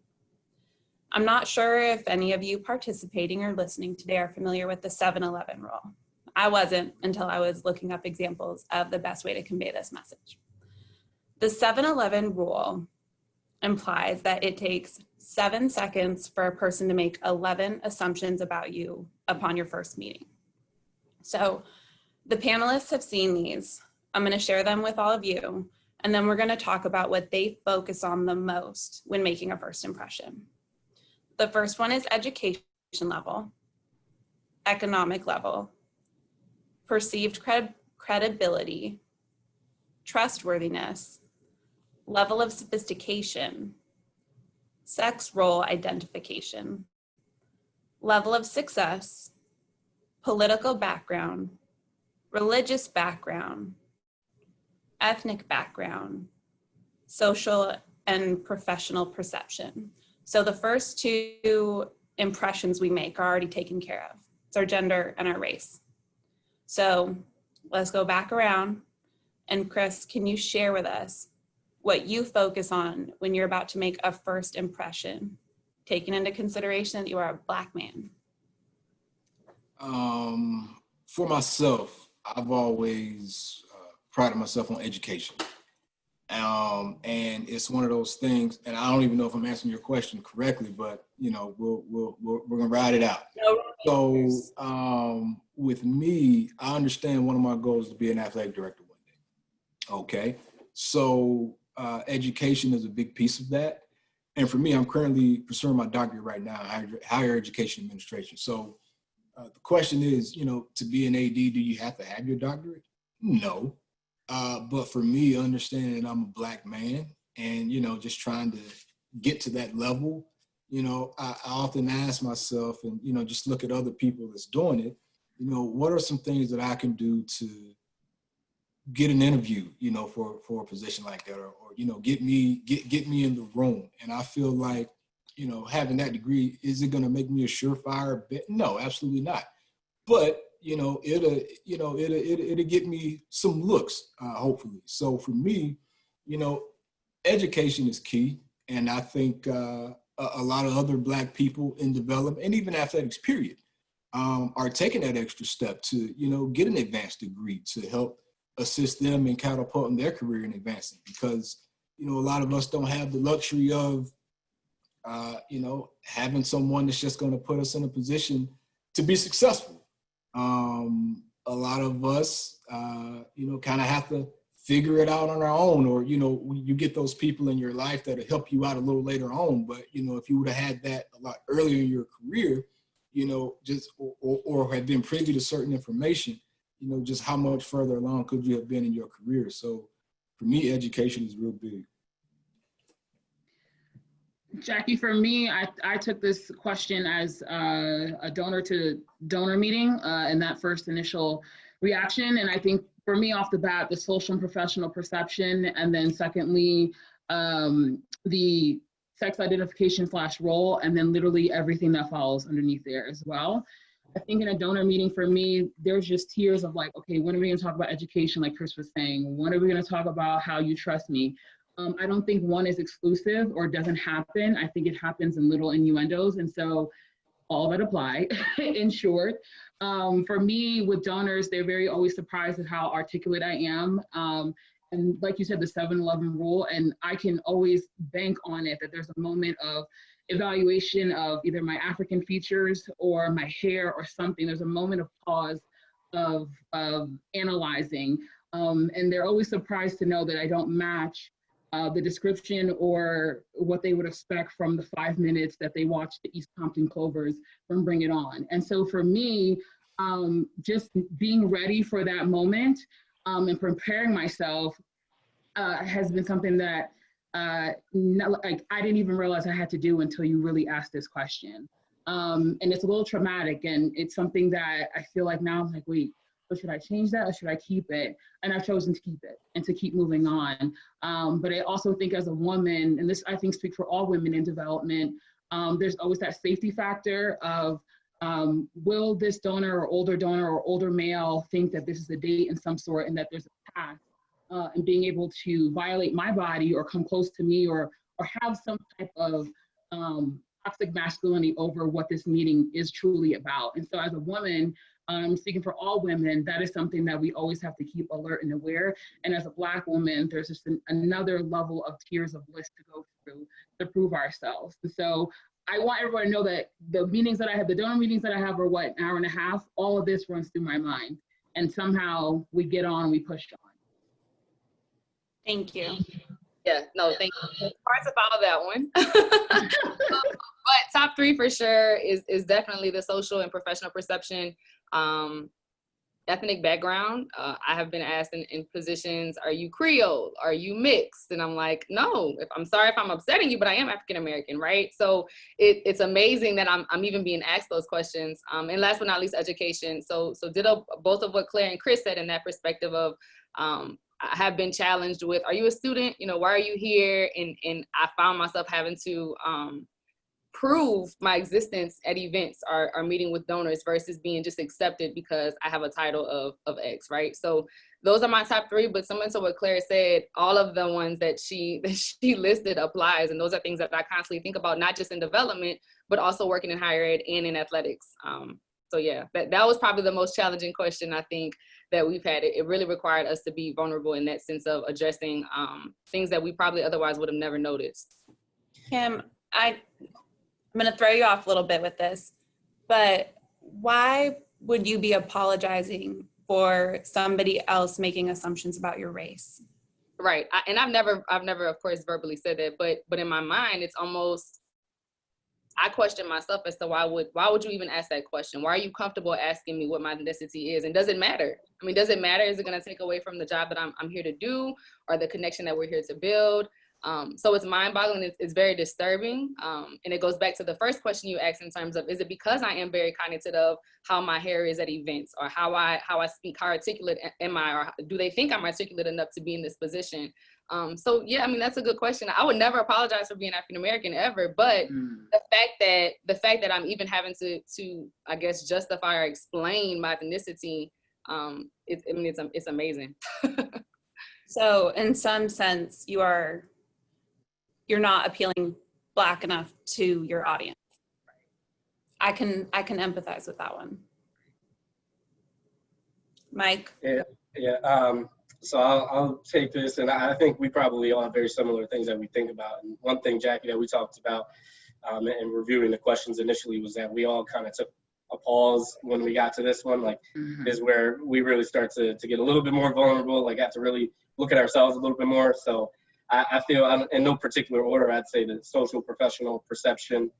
I'm not sure if any of you participating or listening today are familiar with the 7-11 rule. I wasn't until I was looking up examples of the best way to convey this message. The 7-11 rule implies that it takes 7 seconds for a person to make 11 assumptions about you upon your first meeting. So the panelists have seen these. I'm going to share them with all of you, and then we're going to talk about what they focus on the most when making a first impression. The first one is education level, economic level, perceived credibility, trustworthiness, level of sophistication, sex role identification, level of success, political background, religious background, ethnic background, social and professional perception. So the first two impressions we make are already taken care of. It's our gender and our race. So let's go back around. And Chris, can you share with us what you focus on when you're about to make a first impression, taking into consideration that you are a Black man? For myself, I've always prided myself on education. And it's one of those things, and I don't even know if I'm answering your question correctly, but you know, we're gonna ride it out. So with me, I understand one of my goals is to be an athletic director one day. Okay, so education is a big piece of that. And for me, I'm currently pursuing my doctorate right now, higher education administration. So the question is, you know, to be an AD, do you have to have your doctorate? No. But for me, understanding that I'm a Black man and, you know, just trying to get to that level, you know, I often ask myself and, you know, just look at other people that's doing it, you know, what are some things that I can do to get an interview, you know, for a position like that, or you know, get me in the room. And I feel like, you know, having that degree, is it going to make me a surefire bet? No, absolutely not. But you know, it'll get me some looks, hopefully. So for me, you know, education is key. And I think a lot of other Black people in development, and even athletics, period, are taking that extra step to, you know, get an advanced degree to help assist them in catapulting their career and advancing. Because, you know, a lot of us don't have the luxury of, you know, having someone that's just going to put us in a position to be successful. A lot of us, you know, kind of have to figure it out on our own, or, you know, you get those people in your life that'll help you out a little later on. But, you know, if you would have had that a lot earlier in your career, you know, just, or had been privy to certain information, you know, just how much further along could you have been in your career? So for me, education is real big. Jackie, for me, I took this question as a donor to donor meeting and that first initial reaction. And I think for me off the bat, the social and professional perception, and then secondly, the sex identification / role, and then literally everything that follows underneath there as well. I think in a donor meeting for me, there's just tiers of like, okay, when are we gonna talk about education, like Chris was saying? When are we gonna talk about how you trust me? I don't think one is exclusive or doesn't happen. I think it happens in little innuendos. And so all that apply in short. For me with donors, they're very always surprised at how articulate I am. And like you said, the 7-11 rule, and I can always bank on it that there's a moment of evaluation of either my African features or my hair or something. There's a moment of pause of analyzing. And they're always surprised to know that I don't match the description or what they would expect from the 5 minutes that they watched the East Compton Clovers from Bring It On. And so for me, just being ready for that moment and preparing myself has been something that like I didn't even realize I had to do until you really asked this question. And it's a little traumatic, and it's something that I feel like now I'm like, wait, but should I change that or should I keep it? And I've chosen to keep it and to keep moving on. But I also think as a woman, and this I think speaks for all women in development, there's always that safety factor of will this donor or older male think that this is a date in some sort and that there's a path, and being able to violate my body or come close to me or have some type of toxic masculinity over what this meeting is truly about. And so as a woman, speaking for all women, that is something that we always have to keep alert and aware. And as a Black woman, there's just another level of tears of bliss to go through to prove ourselves. And so I want everyone to know that the meetings that I have, the donor meetings that I have are what, an hour and a half, all of this runs through my mind. And somehow we get on, we push on. Thank you. Yeah, no, thank you. Parts of all of that one. But top three for sure is definitely the social and professional perception. Ethnic background. I have been asked in positions, are you Creole? Are you mixed? And I'm like, no, I'm sorry if I'm upsetting you, but I am African American, right? So it's amazing that I'm even being asked those questions. And last but not least, education. So ditto both of what Claire and Chris said in that perspective of, I have been challenged with, are you a student? You know, why are you here? And I found myself having to prove my existence at events or meeting with donors versus being just accepted because I have a title of X, right? So those are my top three, but similar to what Claire said, all of the ones that she listed applies. And those are things that I constantly think about, not just in development, but also working in higher ed and in athletics. So yeah, that was probably the most challenging question I think that we've had. It really required us to be vulnerable in that sense of addressing things that we probably otherwise would have never noticed. Kim, I'm going to throw you off a little bit with this, but why would you be apologizing for somebody else making assumptions about your race? Right, and I've never, of course, verbally said that, but in my mind, it's almost, I question myself as to why would you even ask that question? Why are you comfortable asking me what my ethnicity is? And does it matter? I mean, does it matter? Is it going to take away from the job that I'm here to do or the connection that we're here to build? So it's mind-boggling. It's very disturbing. And it goes back to the first question you asked in terms of, is it because I am very cognizant of how my hair is at events or how I speak, how articulate am I, or do they think I'm articulate enough to be in this position? So yeah, I mean, that's a good question. I would never apologize for being African-American ever, but the fact that I'm even having to I guess justify or explain my ethnicity, it's amazing. So in some sense, you're not appealing Black enough to your audience. I can empathize with that one. Mike? Yeah. So I'll take this, and I think we probably all have very similar things that we think about. And one thing, Jackie, that we talked about in reviewing the questions initially was that we all kind of took a pause when we got to this one. Like, this is where we really start to get a little bit more vulnerable, like have to really look at ourselves a little bit more. So I feel, in no particular order, I'd say the social, professional perception,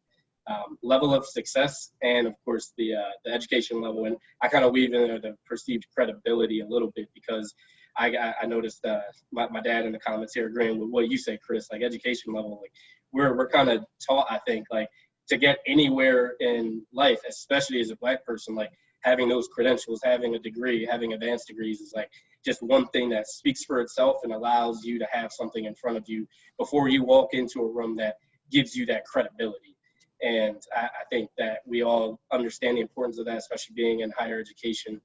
level of success, and of course the education level. And I kind of weave in the perceived credibility a little bit because I noticed my dad in the comments here agreeing with what you say, Chris, like education level, like we're kind of taught, I think, like to get anywhere in life, especially as a Black person, like having those credentials, having a degree, having advanced degrees is like just one thing that speaks for itself and allows you to have something in front of you before you walk into a room that gives you that credibility. And I think that we all understand the importance of that, especially being in higher education,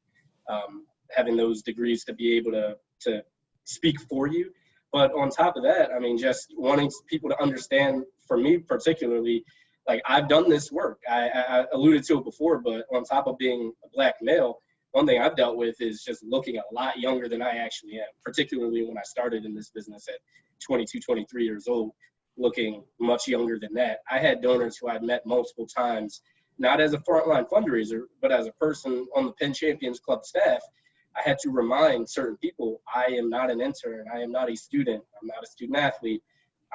having those degrees to be able to speak for you. But on top of that, I mean, just wanting people to understand, for me particularly, like I've done this work. I alluded to it before, but on top of being a Black male, one thing I've dealt with is just looking a lot younger than I actually am, particularly when I started in this business at 22, 23 years old, looking much younger than that. I had donors who I'd met multiple times, not as a frontline fundraiser, but as a person on the Penn Champions Club staff. I had to remind certain people, I am not an intern, I am not a student, I'm not a student athlete,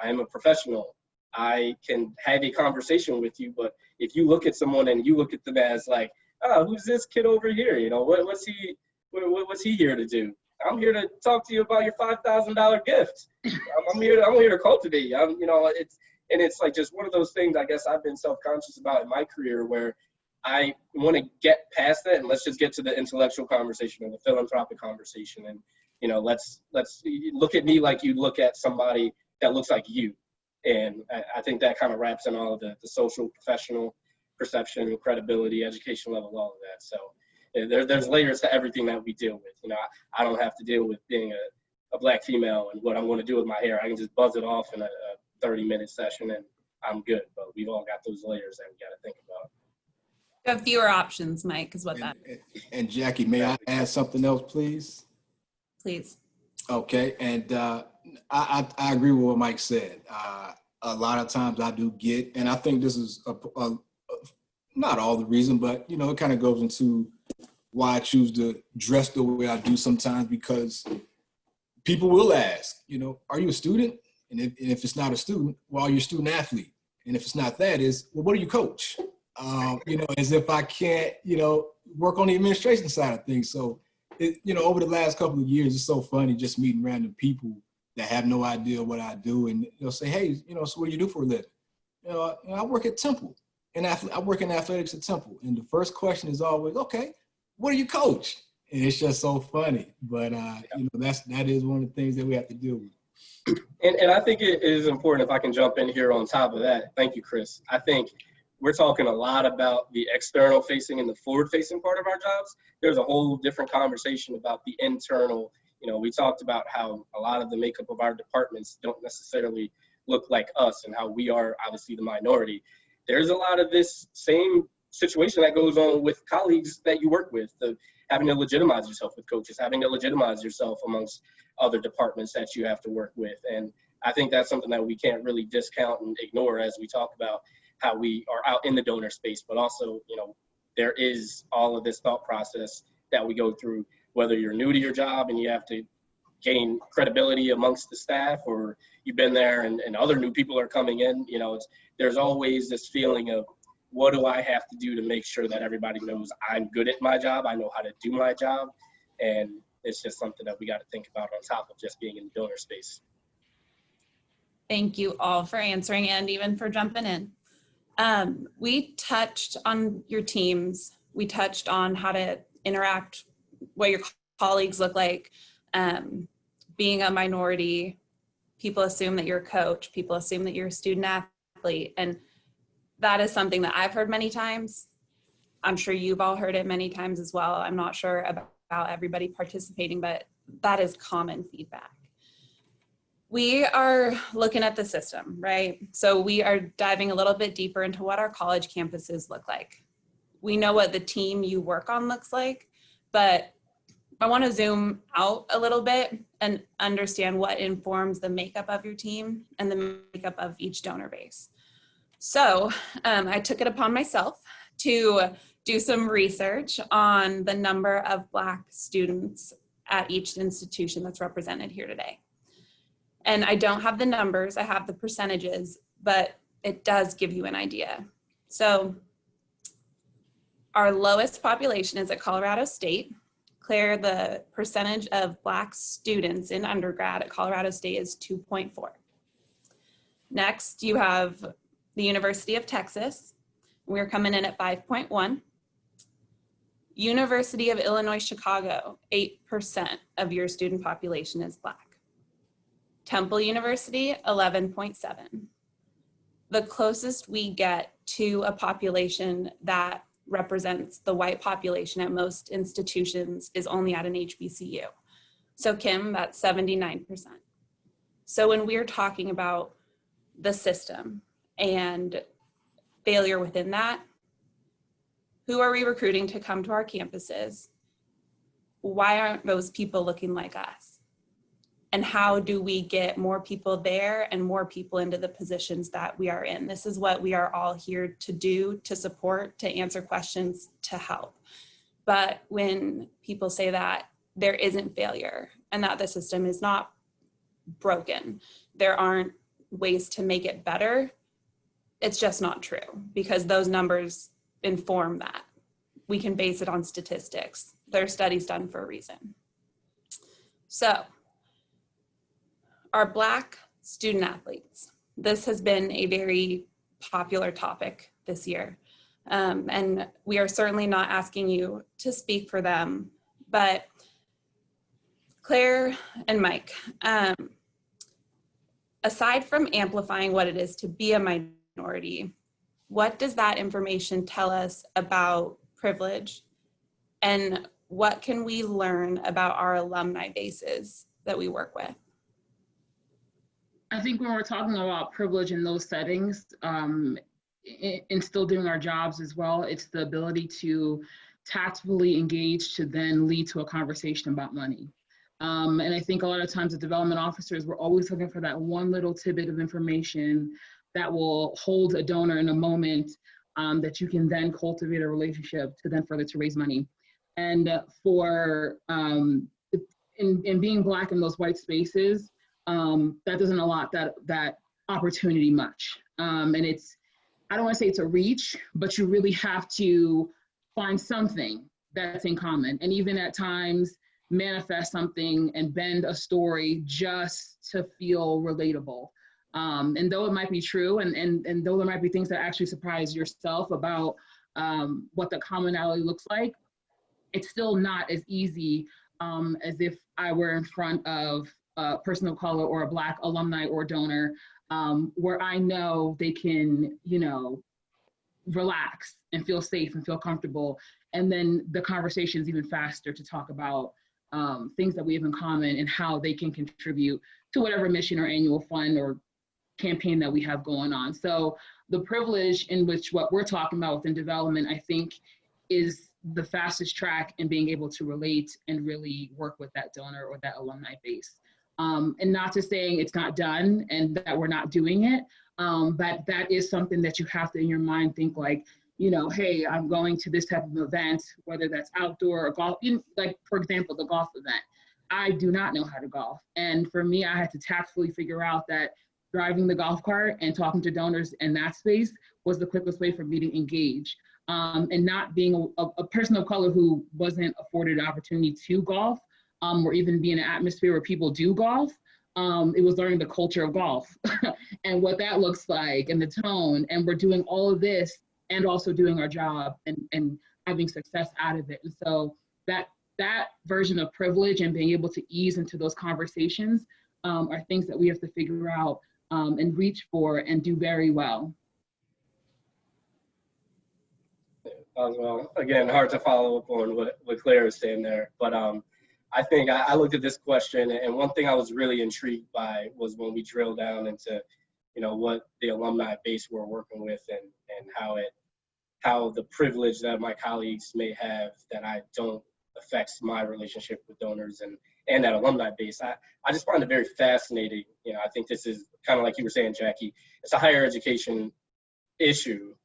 I am a professional. I can have a conversation with you, but if you look at someone and you look at them as like, oh, who's this kid over here? You know, what's he here to do? I'm here to talk to you about your $5,000 gift. I'm here to cultivate you. It's like just one of those things I guess I've been self-conscious about in my career, where I want to get past that and let's just get to the intellectual conversation or the philanthropic conversation. And, you know, let's look at me like you look at somebody that looks like you. And I think that kind of wraps in all of the social, professional, perception, credibility, education level, all of that. So there's layers to everything that we deal with. You know, I don't have to deal with being a Black female and what I'm going to do with my hair. I can just buzz it off in a 30-minute session and I'm good. But we've all got those layers that we got to think about. You have fewer options, Mike, is what that is. And Jackie, may I add something else, please? Please. Okay, and I agree with what Mike said. A lot of times I do get, and I think this is not all the reason, but you know, it kind of goes into why I choose to dress the way I do sometimes, because people will ask, you know, are you a student? And if it's not a student, well, you're a student athlete. And if it's not that, is, well, what do you coach? You know, as if I can't, you know, work on the administration side of things. So, you know, over the last couple of years, it's so funny just meeting random people that have no idea what I do. And they'll say, hey, you know, so what do you do for a living? You know, I work at Temple. And I work in athletics at Temple. And the first question is always, okay, what do you coach? And it's just so funny. But, you know, that is one of the things that we have to deal with. And I think it is important, if I can jump in here on top of that. Thank you, Chris. I think we're talking a lot about the external facing and the forward facing part of our jobs. There's a whole different conversation about the internal. You know, we talked about how a lot of the makeup of our departments don't necessarily look like us and how we are obviously the minority. There's a lot of this same situation that goes on with colleagues that you work with, having to legitimize yourself with coaches, having to legitimize yourself amongst other departments that you have to work with. And I think that's something that we can't really discount and ignore as we talk about how we are out in the donor space, but also, you know, there is all of this thought process that we go through, whether you're new to your job and you have to gain credibility amongst the staff, or you've been there and other new people are coming in. You know, there's always this feeling of, what do I have to do to make sure that everybody knows I'm good at my job, I know how to do my job. And it's just something that we got to think about on top of just being in the donor space. Thank you all for answering and even for jumping in. We touched on your teams. We touched on how to interact, what your colleagues look like. Being a minority, people assume that you're a coach, people assume that you're a student athlete. And that is something that I've heard many times. I'm sure you've all heard it many times as well. I'm not sure about everybody participating, but that is common feedback. We are looking at the system, right? So we are diving a little bit deeper into what our college campuses look like. We know what the team you work on looks like, but I want to zoom out a little bit and understand what informs the makeup of your team and the makeup of each donor base. So I took it upon myself to do some research on the number of Black students at each institution that's represented here today. And I don't have the numbers, I have the percentages, but it does give you an idea. So our lowest population is at Colorado State. Clare, the percentage of Black students in undergrad at Colorado State is 2.4. Next, you have the University of Texas. We're coming in at 5.1. University of Illinois, Chicago, 8% of your student population is Black. Temple University, 11.7. The closest we get to a population that represents the white population at most institutions is only at an HBCU. So Kim, that's 79%. So when we're talking about the system and failure within that, who are we recruiting to come to our campuses? Why aren't those people looking like us? And how do we get more people there and more people into the positions that we are in? This is what we are all here to do, to support, to answer questions, to help. But when people say that there isn't failure and that the system is not broken, there aren't ways to make it better, it's just not true, because those numbers inform that. We can base it on statistics. There are studies done for a reason. So, our Black student athletes. This has been a very popular topic this year. And we are certainly not asking you to speak for them, but Claire and Mike, aside from amplifying what it is to be a minority, what does that information tell us about privilege? And what can we learn about our alumni bases that we work with? I think when we're talking about privilege in those settings, and still doing our jobs as well, it's the ability to tactfully engage to then lead to a conversation about money. And I think a lot of times as development officers, we're always looking for that one little tidbit of information that will hold a donor in a moment that you can then cultivate a relationship to then further to raise money. And in being Black in those white spaces, that doesn't allot that opportunity much. And I don't want to say it's a reach, but you really have to find something that's in common. And even at times, manifest something and bend a story just to feel relatable. And though it might be true, and though there might be things that actually surprise yourself about what the commonality looks like, it's still not as easy as if I were in front of a person of color or a Black alumni or donor, where I know they can, relax and feel safe and feel comfortable. And then the conversation is even faster to talk about things that we have in common and how they can contribute to whatever mission or annual fund or campaign that we have going on. So the privilege in which what we're talking about within development, I think, is the fastest track in being able to relate and really work with that donor or that alumni base. And not to saying it's not done and that we're not doing it, but that is something that you have to in your mind think like, hey, I'm going to this type of event, whether that's outdoor or golf, like for example, the golf event. I do not know how to golf. And for me, I had to tactfully figure out that driving the golf cart and talking to donors in that space was the quickest way for me to engage. And not being a person of color who wasn't afforded an opportunity to golf, or even be in an atmosphere where people do golf, it was learning the culture of golf and what that looks like and the tone. And we're doing all of this and also doing our job and having success out of it. And so that version of privilege and being able to ease into those conversations are things that we have to figure out and reach for and do very well. Well, again, hard to follow up on what Claire is saying there, but I think I looked at this question, and one thing I was really intrigued by was when we drilled down into, what the alumni base we're working with and how the privilege that my colleagues may have that I don't affects my relationship with donors and that alumni base. I just find it very fascinating. I think this is kind of like you were saying, Jackie, it's a higher education issue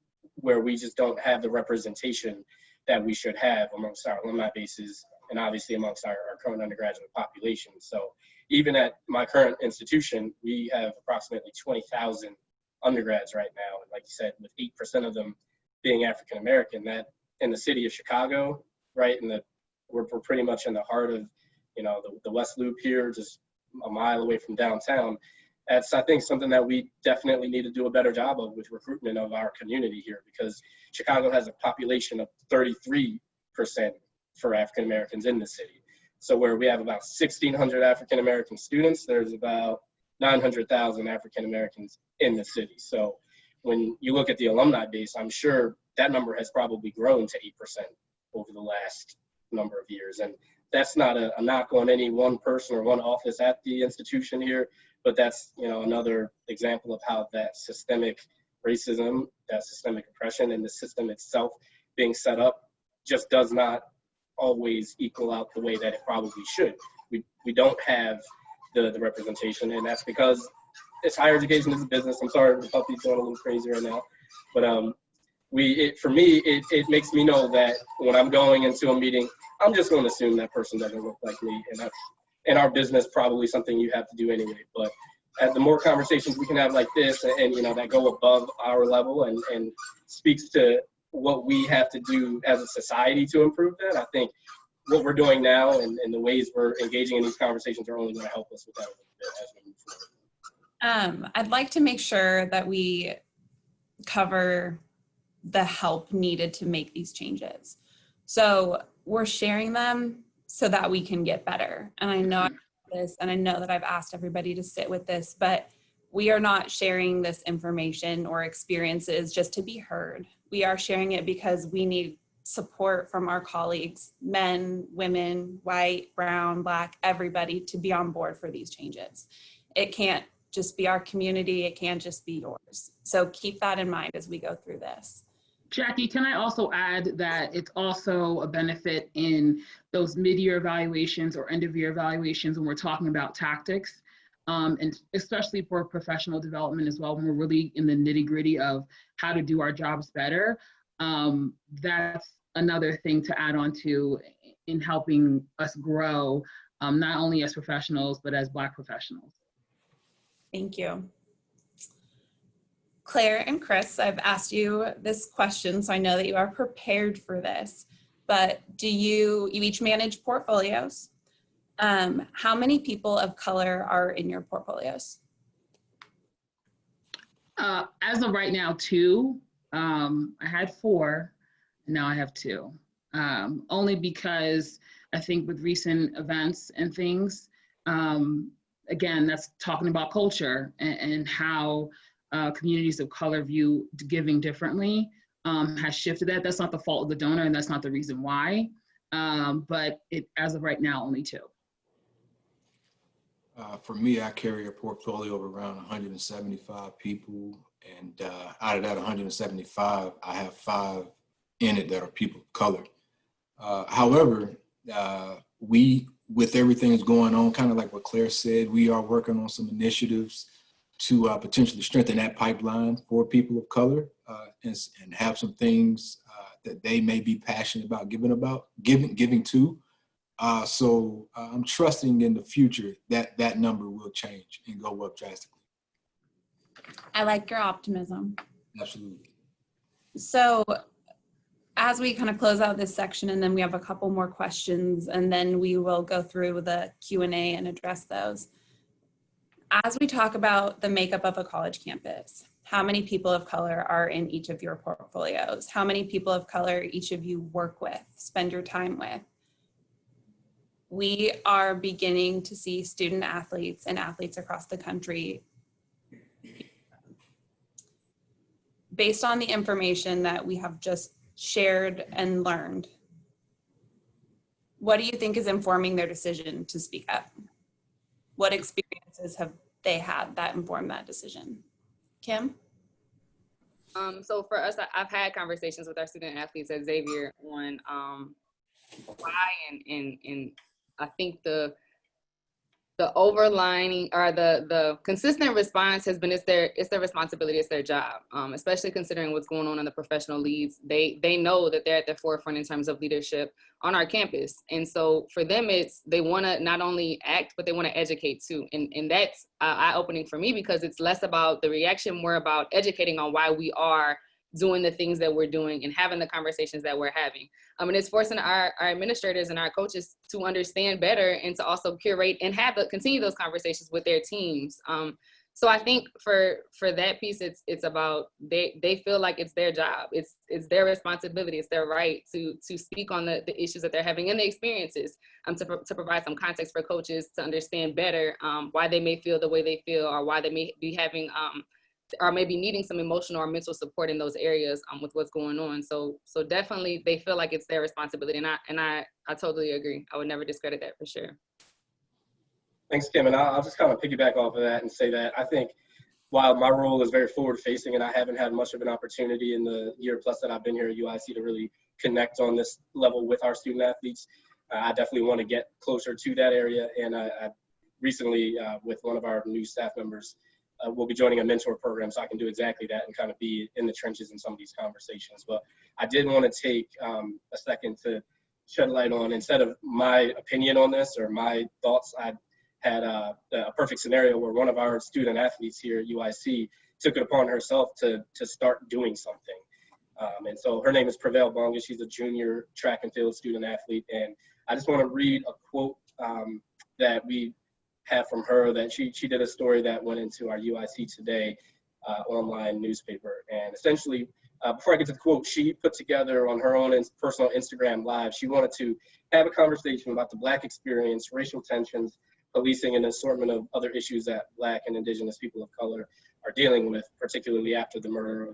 where we just don't have the representation that we should have amongst our alumni bases and obviously amongst our current undergraduate population. So even at my current institution, we have approximately 20,000 undergrads right now. And like you said, with 8% of them being African-American, that in the city of Chicago, right, we're pretty much in the heart of, the West Loop here, just a mile away from downtown. That's, I think, something that we definitely need to do a better job of with recruitment of our community here, because Chicago has a population of 33% for African Americans in the city. So where we have about 1,600 African American students, there's about 900,000 African Americans in the city. So when you look at the alumni base, I'm sure that number has probably grown to 8% over the last number of years. And that's not a knock on any one person or one office at the institution here, but that's, another example of how that systemic racism, that systemic oppression, and the system itself being set up just does not always equal out the way that it probably should. We don't have the representation, and that's because it's higher education is a business. I'm sorry, the puppy's going a little crazy right now, but for me, it makes me know that when I'm going into a meeting, I'm just going to assume that person doesn't look like me, and that's in our business probably something you have to do anyway. But the more conversations we can have like this, and that go above our level and speaks to what we have to do as a society to improve that, I think what we're doing now and the ways we're engaging in these conversations are only going to help us with that a little bit as we move forward. I'd like to make sure that we cover the help needed to make these changes. So we're sharing them so that we can get better. And I know this, and I know that I've asked everybody to sit with this, but we are not sharing this information or experiences just to be heard. We are sharing it because we need support from our colleagues, men, women, white, brown, Black, everybody to be on board for these changes. It can't just be our community, it can't just be yours. So keep that in mind as we go through this. Jacquie, can I also add that it's also a benefit in those mid-year evaluations or end-of-year evaluations when we're talking about tactics, and especially for professional development as well, when we're really in the nitty-gritty of how to do our jobs better. That's another thing to add on to in helping us grow, not only as professionals, but as Black professionals. Thank you. Claire and Chris, I've asked you this question, so I know that you are prepared for this, but you each manage portfolios. How many people of color are in your portfolios? As of right now, 2. I had 4, and now I have 2. Only because I think with recent events and things, again, that's talking about culture and how communities of color view giving differently has shifted that. That's not the fault of the donor, and that's not the reason why. But as of right now, only 2. For me, I carry a portfolio of around 175 people, and out of that 175, I have 5 in it that are people of color. However, with everything that's going on, kind of like what Claire said, we are working on some initiatives to potentially strengthen that pipeline for people of color and have some things that they may be passionate about giving to. So I'm trusting in the future that that number will change and go up drastically. I like your optimism. Absolutely. So as we kind of close out this section, and then we have a couple more questions, and then we will go through the Q&A and address those. As we talk about the makeup of a college campus, how many people of color are in each of your portfolios? How many people of color each of you work with, spend your time with? We are beginning to see student athletes and athletes across the country. Based on the information that we have just shared and learned, what do you think is informing their decision to speak up? What experiences have they had that informed that decision? Kim? So for us, I've had conversations with our student athletes at Xavier on why and I think the overlining or the consistent response has been it's their responsibility, it's their job, especially considering what's going on in the professional leagues. They know that they're at the forefront in terms of leadership on our campus. And so for them, they want to not only act, but they want to educate too. And that's eye-opening for me because it's less about the reaction, more about educating on why we are doing the things that we're doing and having the conversations that we're having. And it's forcing our administrators and our coaches to understand better and to also curate and continue those conversations with their teams. So I think for that piece, it's about they feel like it's their job. It's their responsibility. It's their right to speak on the issues that they're having and the experiences, to provide some context for coaches to understand better why they may feel the way they feel or why they may be having or maybe needing some emotional or mental support in those areas with what's going on. So definitely they feel like it's their responsibility. And I totally agree. I would never discredit that for sure. Thanks, Kim. And I'll just kind of piggyback off of that and say that I think while my role is very forward facing and I haven't had much of an opportunity in the year plus that I've been here at UIC to really connect on this level with our student athletes, I definitely want to get closer to that area. And I recently, with one of our new staff members, we'll be joining a mentor program so I can do exactly that and kind of be in the trenches in some of these conversations. But I did want to take a second to shed light on, instead of my opinion on this or my thoughts, I had a perfect scenario where one of our student athletes here at UIC took it upon herself to start doing something. And so her name is Prevail Bonga. She's a junior track and field student athlete. And I just want to read a quote that we have from her, that she did a story that went into our UIC Today online newspaper. And essentially, before I get to the quote, she put together on her own personal Instagram Live, she wanted to have a conversation about the Black experience, racial tensions, policing, and an assortment of other issues that Black and Indigenous people of color are dealing with, particularly after the murder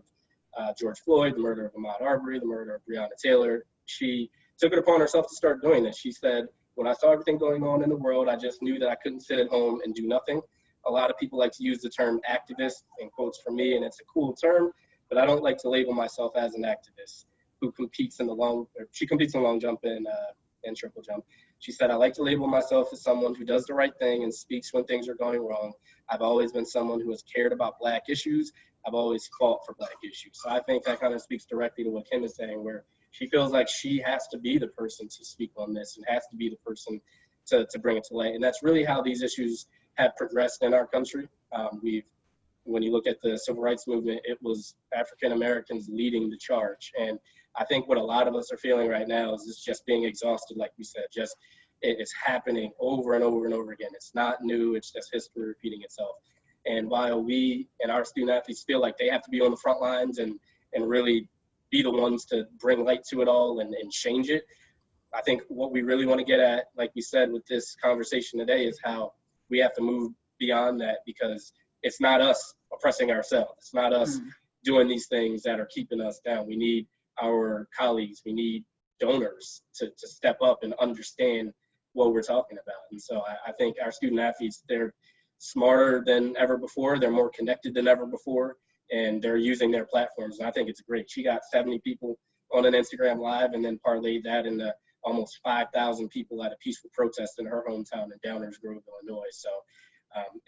of George Floyd, the murder of Ahmaud Arbery, the murder of Breonna Taylor. She took it upon herself to start doing this. She said, when I saw everything going on in the world, I just knew that I couldn't sit at home and do nothing. A lot of people like to use the term activist in quotes for me, and it's a cool term, but I don't like to label myself as an activist who competes in the long jump and triple jump. She said, I like to label myself as someone who does the right thing and speaks when things are going wrong. I've always been someone who has cared about Black issues. I've always fought for Black issues. So I think that kind of speaks directly to what Kim is saying, where she feels like she has to be the person to speak on this and has to be the person to bring it to light. And that's really how these issues have progressed in our country. When you look at the civil rights movement, it was African Americans leading the charge. And I think what a lot of us are feeling right now is just being exhausted, like we said, it's happening over and over and over again. It's not new, it's just history repeating itself. And while we and our student athletes feel like they have to be on the front lines and really be the ones to bring light to it all and change it, I think what we really want to get at, like we said with this conversation today, is how we have to move beyond that, because it's not us oppressing ourselves. It's not us doing these things that are keeping us down. We need our colleagues, we need donors to step up and understand what we're talking about. And so I think our student athletes, they're smarter than ever before, they're more connected than ever before, and they're using their platforms. And I think it's great. She got 70 people on an Instagram Live and then parlayed that into almost 5,000 people at a peaceful protest in her hometown in Downers Grove, Illinois. So,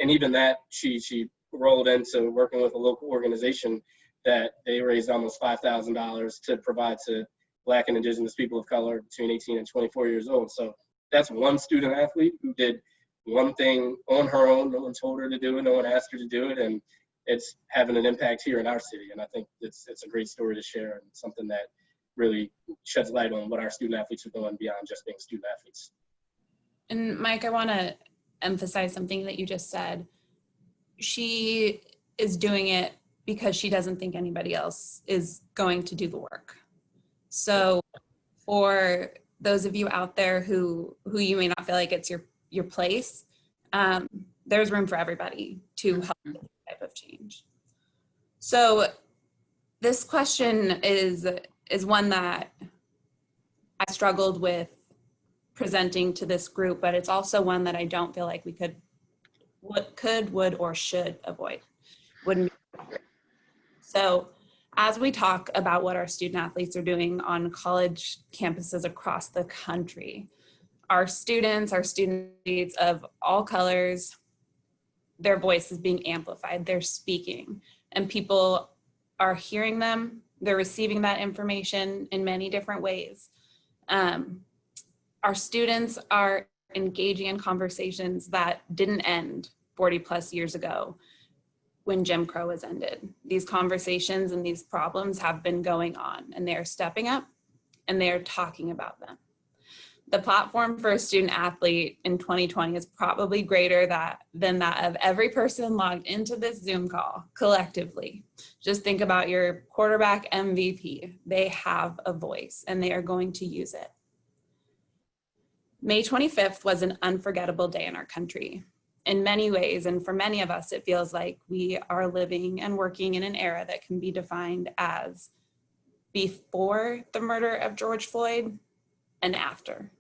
and even that, she rolled into working with a local organization that they raised almost $5,000 to provide to Black and Indigenous people of color between 18 and 24 years old. So that's one student athlete who did one thing on her own. No one told her to do it, no one asked her to do it, and it's having an impact here in our city. And I think it's a great story to share, and something that really sheds light on what our student athletes are doing beyond just being student athletes. And Mike, I want to emphasize something that you just said. She is doing it because she doesn't think anybody else is going to do the work. So for those of you out there who you may not feel like it's your place, there's room for everybody to help with this type of change. So this question is one that I struggled with presenting to this group, but it's also one that I don't feel like we would, or should avoid. Wouldn't be. So as we talk about what our student athletes are doing on college campuses across the country, our student athletes of all colors, their voice is being amplified, they're speaking, and people are hearing them, they're receiving that information in many different ways. Our students are engaging in conversations that didn't end 40 plus years ago when Jim Crow was ended. These conversations and these problems have been going on, and they are stepping up and they are talking about them. The platform for a student athlete in 2020 is probably greater than that of every person logged into this Zoom call collectively. Just think about your quarterback MVP. They have a voice and they are going to use it. May 25th was an unforgettable day in our country. In many ways, and for many of us, it feels like we are living and working in an era that can be defined as before the murder of George Floyd and after.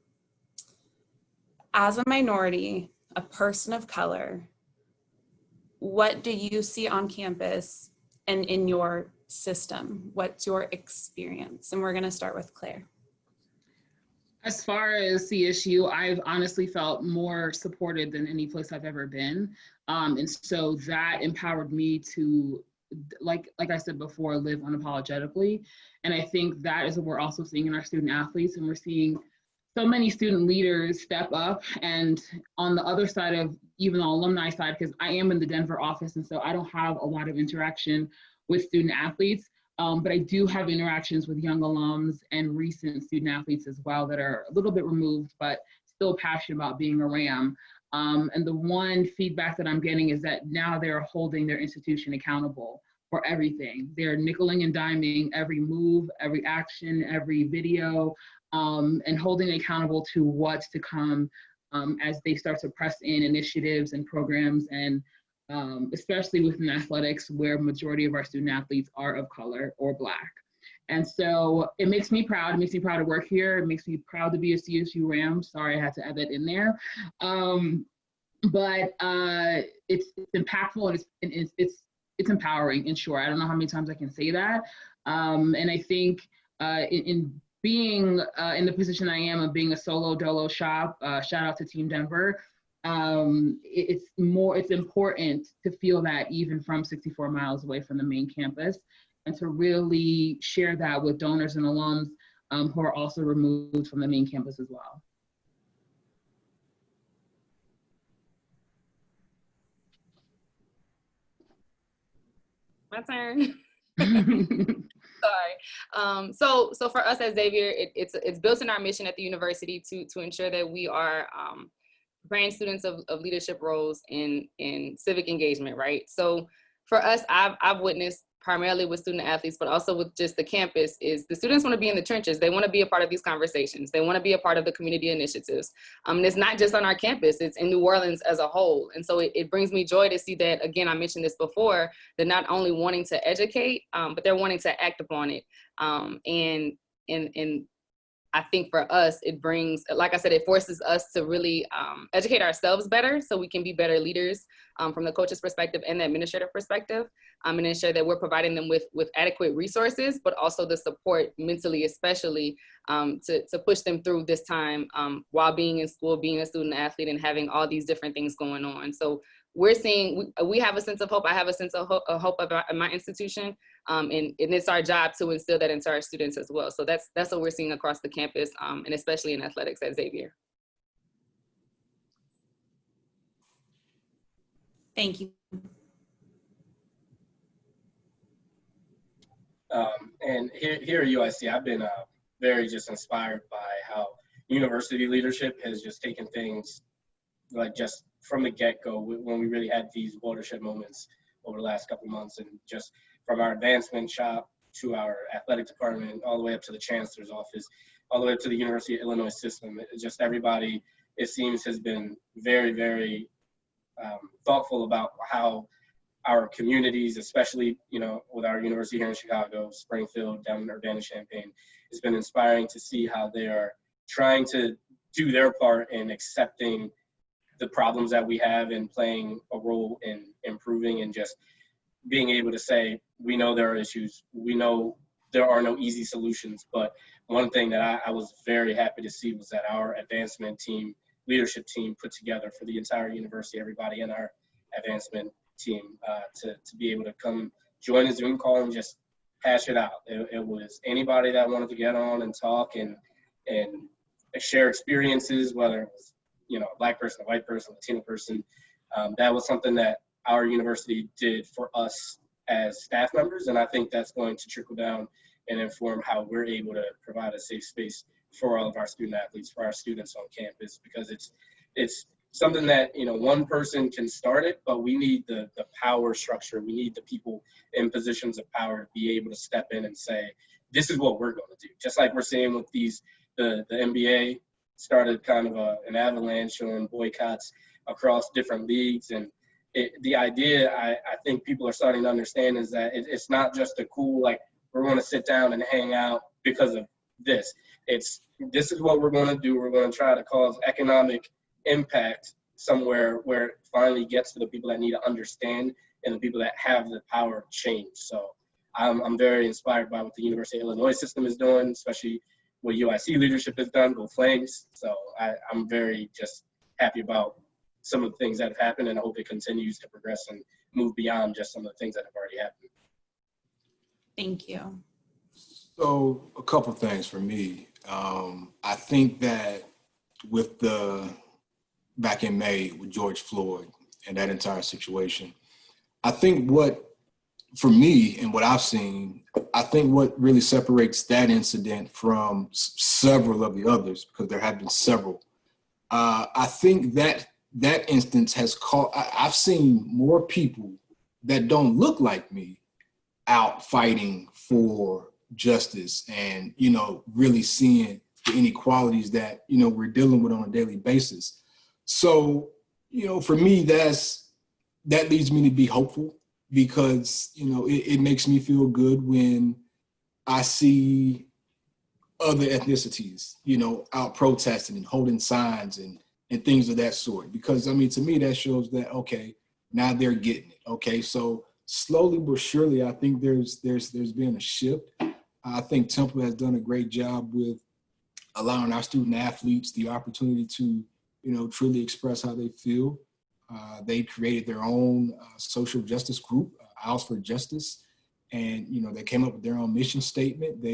As a minority, a person of color, what do you see on campus and in your system? What's your experience? And we're going to start with Claire. As far as the issue, I've honestly felt more supported than any place I've ever been. And so that empowered me to, like I said before, live unapologetically. And I think that is what we're also seeing in our student athletes. And we're seeing so many student leaders step up. And on the other side of even the alumni side, because I am in the Denver office, and so I don't have a lot of interaction with student athletes, But I do have interactions with young alums and recent student athletes as well that are a little bit removed, but still passionate about being a Ram. And the one feedback that I'm getting is that now they're holding their institution accountable for everything. They're nickeling and diming every move, every action, every video, and holding accountable to what's to come as they start to press in initiatives and programs, and especially within athletics where majority of our student athletes are of color or Black. And so it makes me proud. It makes me proud to work here. It makes me proud to be a CSU Ram. Sorry, I had to add that in there. But it's impactful and it's empowering, in short. I don't know how many times I can say that. And I think in being in the position I am of being a solo dolo shop, shout out to Team Denver, it's important to feel that even from 64 miles away from the main campus, and to really share that with donors and alums who are also removed from the main campus as well. My turn. Sorry. So for us at Xavier, it's built in our mission at the university to ensure that we are preparing students of leadership roles in civic engagement, right? So for us, I've witnessed primarily with student athletes, but also with just the campus, is the students want to be in the trenches. They want to be a part of these conversations. They want to be a part of the community initiatives. And it's not just on our campus, it's in New Orleans as a whole. And so it brings me joy to see that, again, I mentioned this before, they're not only wanting to educate, but they're wanting to act upon it. And I think for us, it brings, like I said, it forces us to really educate ourselves better so we can be better leaders from the coach's perspective and the administrative perspective, and ensure that we're providing them with adequate resources, but also the support mentally, especially to push them through this time while being in school, being a student athlete, and having all these different things going on. So we're seeing, we have a sense of hope. I have a sense of hope about my institution, and it's our job to instill that into our students as well. So that's what we're seeing across the campus, and especially in athletics at Xavier. Thank you. And here at UIC, I've been very just inspired by how university leadership has just taken things like just from the get-go when we really had these watershed moments over the last couple months, and just from our advancement shop to our athletic department, all the way up to the chancellor's office, all the way up to the University of Illinois system. It just everybody, it seems, has been very, very thoughtful about how our communities, especially, you know, with our university here in Chicago, Springfield, down in Urbana-Champaign, it's been inspiring to see how they are trying to do their part in accepting the problems that we have and playing a role in improving, and just being able to say, we know there are issues, we know there are no easy solutions. But one thing that I was very happy to see was that our advancement team, leadership team, put together for the entire university, everybody in our advancement team, to be able to come join a Zoom call and just hash it out. It was anybody that wanted to get on and talk and share experiences, whether it was, you know, a Black person, a white person, a Latino person. That was something that our university did for us as staff members, and I think that's going to trickle down and inform how we're able to provide a safe space for all of our student athletes, for our students on campus, because it's something that, you know, one person can start it, but we need the power structure. We need the people in positions of power to be able to step in and say, this is what we're going to do. Just like we're seeing with these, the NBA started kind of an avalanche on boycotts across different leagues. And the idea, I think people are starting to understand, is that it's not just a cool, like, we're going to sit down and hang out because of this. This is what we're going to do. We're going to try to cause economic impact somewhere where it finally gets to the people that need to understand and the people that have the power to change. So I'm very inspired by what the University of Illinois system is doing, especially what UIC leadership has done, Go Flames. So I'm very just happy about some of the things that have happened, and I hope it continues to progress and move beyond just some of the things that have already happened. Thank you. So a couple things for me. I think that with back in May with George Floyd and that entire situation, I think what for me and what I've seen, I think what really separates that incident from several of the others, because there have been several, I think that instance has I've seen more people that don't look like me out fighting for justice and, you know, really seeing the inequalities that, you know, we're dealing with on a daily basis. So, you know, for me, that leads me to be hopeful, because, you know, it makes me feel good when I see other ethnicities, you know, out protesting and holding signs and things of that sort. Because, I mean, to me, that shows that, okay, now they're getting it. Okay, so slowly but surely, I think there's been a shift. I think Temple has done a great job with allowing our student athletes the opportunity to, you know, truly express how they feel. They created their own social justice group, Owls for Justice, and, you know, they came up with their own mission statement.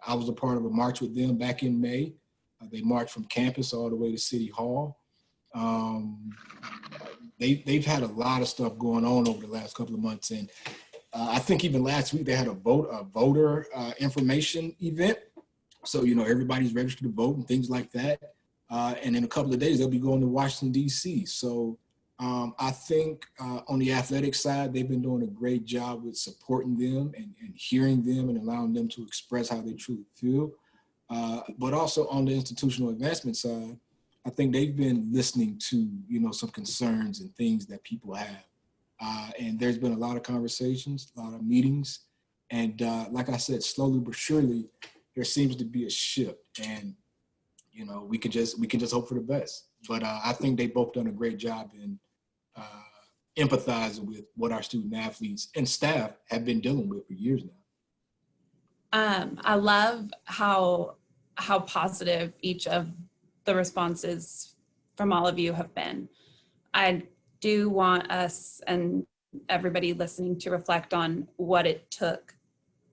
I was a part of a march with them back in May. They marched from campus all the way to City Hall. They've had a lot of stuff going on over the last couple of months, and I think even last week they had a voter information event. So, you know, everybody's registered to vote and things like that. And in a couple of days, they'll be going to Washington, D.C. So I think on the athletic side, they've been doing a great job with supporting them and hearing them and allowing them to express how they truly feel. But also on the institutional advancement side, I think they've been listening to, you know, some concerns and things that people have. And there's been a lot of conversations, a lot of meetings. And like I said, slowly but surely, there seems to be a shift. And, you know, we can just hope for the best. But I think they both done a great job in empathizing with what our student athletes and staff have been dealing with for years now. I love how positive each of the responses from all of you have been. I do want us and everybody listening to reflect on what it took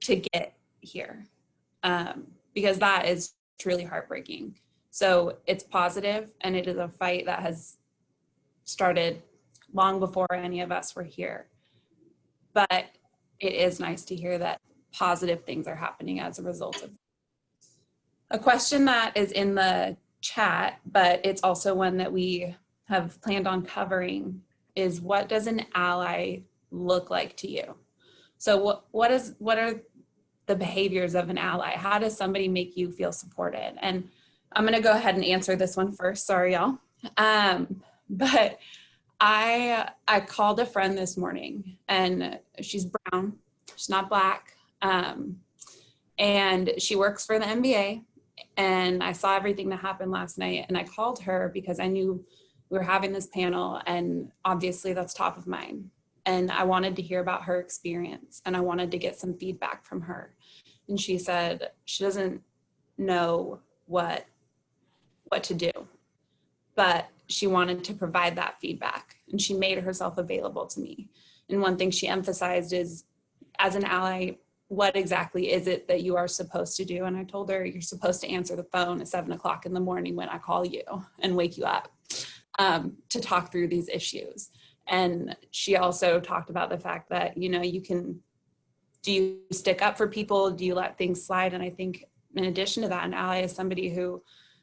to get here, because that is truly heartbreaking. So it's positive, and it is a fight that has started long before any of us were here. But it is nice to hear that positive things are happening as a result of it. A question that is in the chat, but it's also one that we have planned on covering, is what does an ally look like to you? So what are the behaviors of an ally? How does somebody make you feel supported? And I'm gonna go ahead and answer this one first, sorry y'all. But I called a friend this morning, and she's brown, she's not black, and she works for the NBA. And I saw everything that happened last night, and I called her because I knew we were having this panel, and obviously that's top of mind. And I wanted to hear about her experience, and I wanted to get some feedback from her. And she said she doesn't know what to do, but she wanted to provide that feedback, and she made herself available to me. And one thing she emphasized is, as an ally, what exactly is it that you are supposed to do? And I told her, you're supposed to answer the phone at 7 o'clock in the morning when I call you and wake you up to talk through these issues. And she also talked about the fact that, you know, do you stick up for people? Do you let things slide? And I think in addition to that, an ally is somebody who,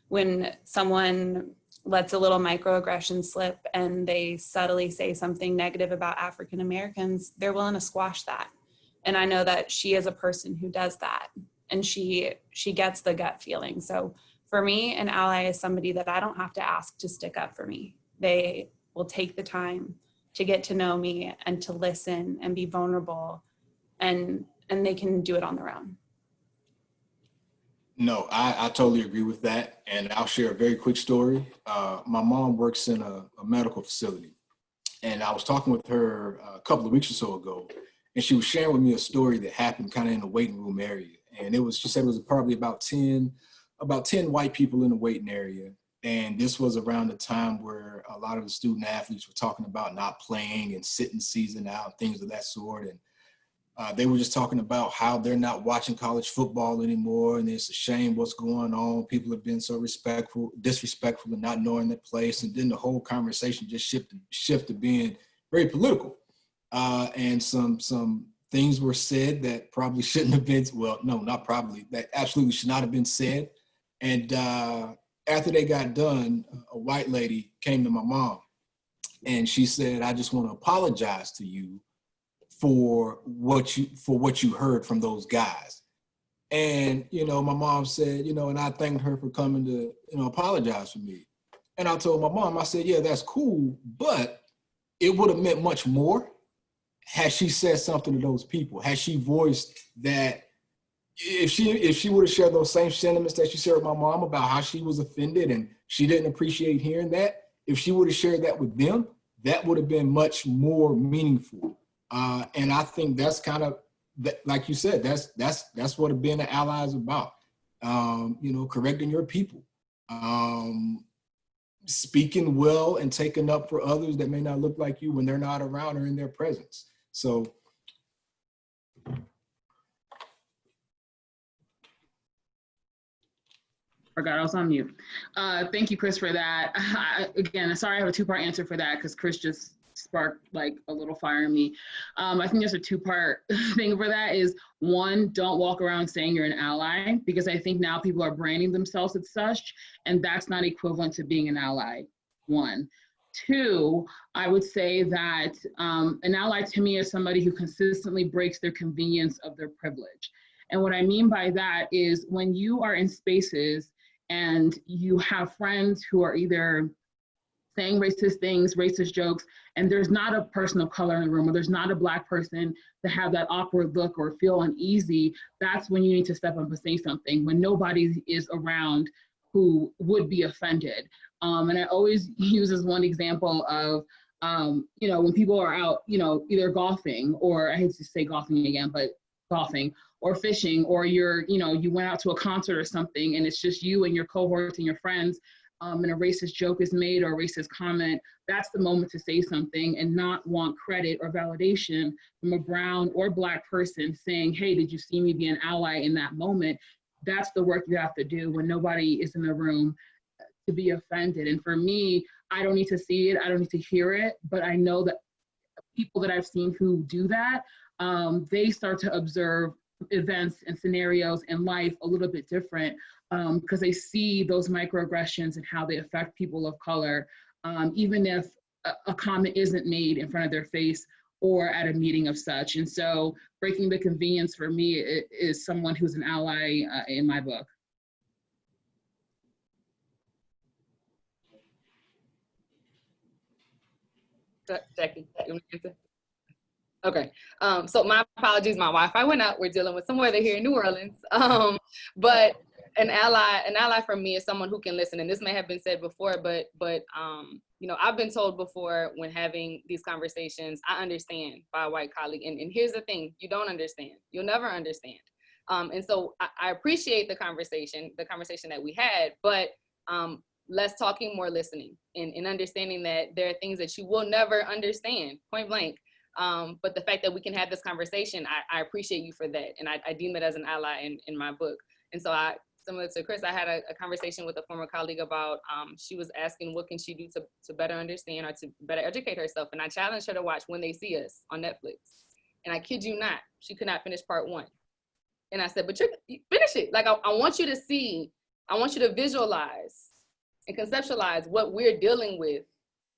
when someone lets a little microaggression slip and they subtly say something negative about African Americans, they're willing to squash that. And I know that she is a person who does that, and she gets the gut feeling. So for me, an ally is somebody that I don't have to ask to stick up for me. They will take the time to get to know me and to listen and be vulnerable, and they can do it on their own. No, I totally agree with that. And I'll share a very quick story. My mom works in a medical facility, and I was talking with her a couple of weeks or so ago, and she was sharing with me a story that happened kind of in the waiting room area. And she said it was probably about 10 white people in the waiting area. And this was around the time where a lot of the student athletes were talking about not playing and sitting season out, things of that sort. And they were just talking about how they're not watching college football anymore, and it's a shame what's going on. People have been so disrespectful and not knowing their place. And then the whole conversation just shifted to being very political. and some things were said that probably shouldn't have been, well, no, not probably, that absolutely should not have been said. And after they got done, a white lady came to my mom and she said, I just want to apologize to you for what you heard from those guys. And, my mom said, and I thanked her for coming to, apologize for me. And I told my mom, I said, yeah, that's cool, but it would have meant much more had she said something to those people, had she voiced that, if she would have shared those same sentiments that she shared with my mom about how she was offended and she didn't appreciate hearing that, if she would have shared that with them, that would have been much more meaningful. And I think that's kind of, like you said, that's what being an ally is about. Correcting your people, speaking well and taking up for others that may not look like you when they're not around or in their presence. So. Forgot I was on mute. Thank you, Chris, for that. Again, sorry I have a two-part answer for that because Chris just sparked like a little fire in me. I think there's a two-part thing for that is, one, don't walk around saying you're an ally, because I think now people are branding themselves as such, and that's not equivalent to being an ally, one. Two, I would say that an ally to me is somebody who consistently breaks their convenience of their privilege. And what I mean by that is when you are in spaces and you have friends who are either saying racist things, racist jokes, and there's not a person of color in the room, or there's not a Black person to have that awkward look or feel uneasy, that's when you need to step up and say something, when nobody is around who would be offended. And I always use as one example of, when people are out, either golfing, or I hate to say golfing again, but golfing, or fishing, or you went out to a concert or something, and it's just you and your cohorts and your friends, and a racist joke is made or a racist comment, that's the moment to say something and not want credit or validation from a brown or Black person saying, hey, did you see me be an ally in that moment? That's the work you have to do when nobody is in the room to be offended. And for me, I don't need to see it, I don't need to hear it, but I know that people that I've seen who do that, they start to observe events and scenarios in life a little bit different, because they see those microaggressions and how they affect people of color, even if a comment isn't made in front of their face or at a meeting of such. And so breaking the convenience for me is someone who's an ally in my book. Jacquie, you want to answer? Okay, so my apologies, my Wi-Fi went out. We're dealing with some weather here in New Orleans. But an ally for me is someone who can listen. And this may have been said before, but I've been told before when having these conversations, I understand, by a white colleague. And here's the thing, you don't understand. You'll never understand. And so I appreciate the conversation that we had, but less talking, more listening, and understanding that there are things that you will never understand, point blank. But the fact that we can have this conversation, I appreciate you for that. And I deem it as an ally in my book. And so similar to Chris, I had a conversation with a former colleague about, she was asking what can she do to better understand or to better educate herself. And I challenged her to watch When They See Us on Netflix. And I kid you not, she could not finish part 1. And I said, but you finish it. Like, I want you to see, I want you to visualize and conceptualize what we're dealing with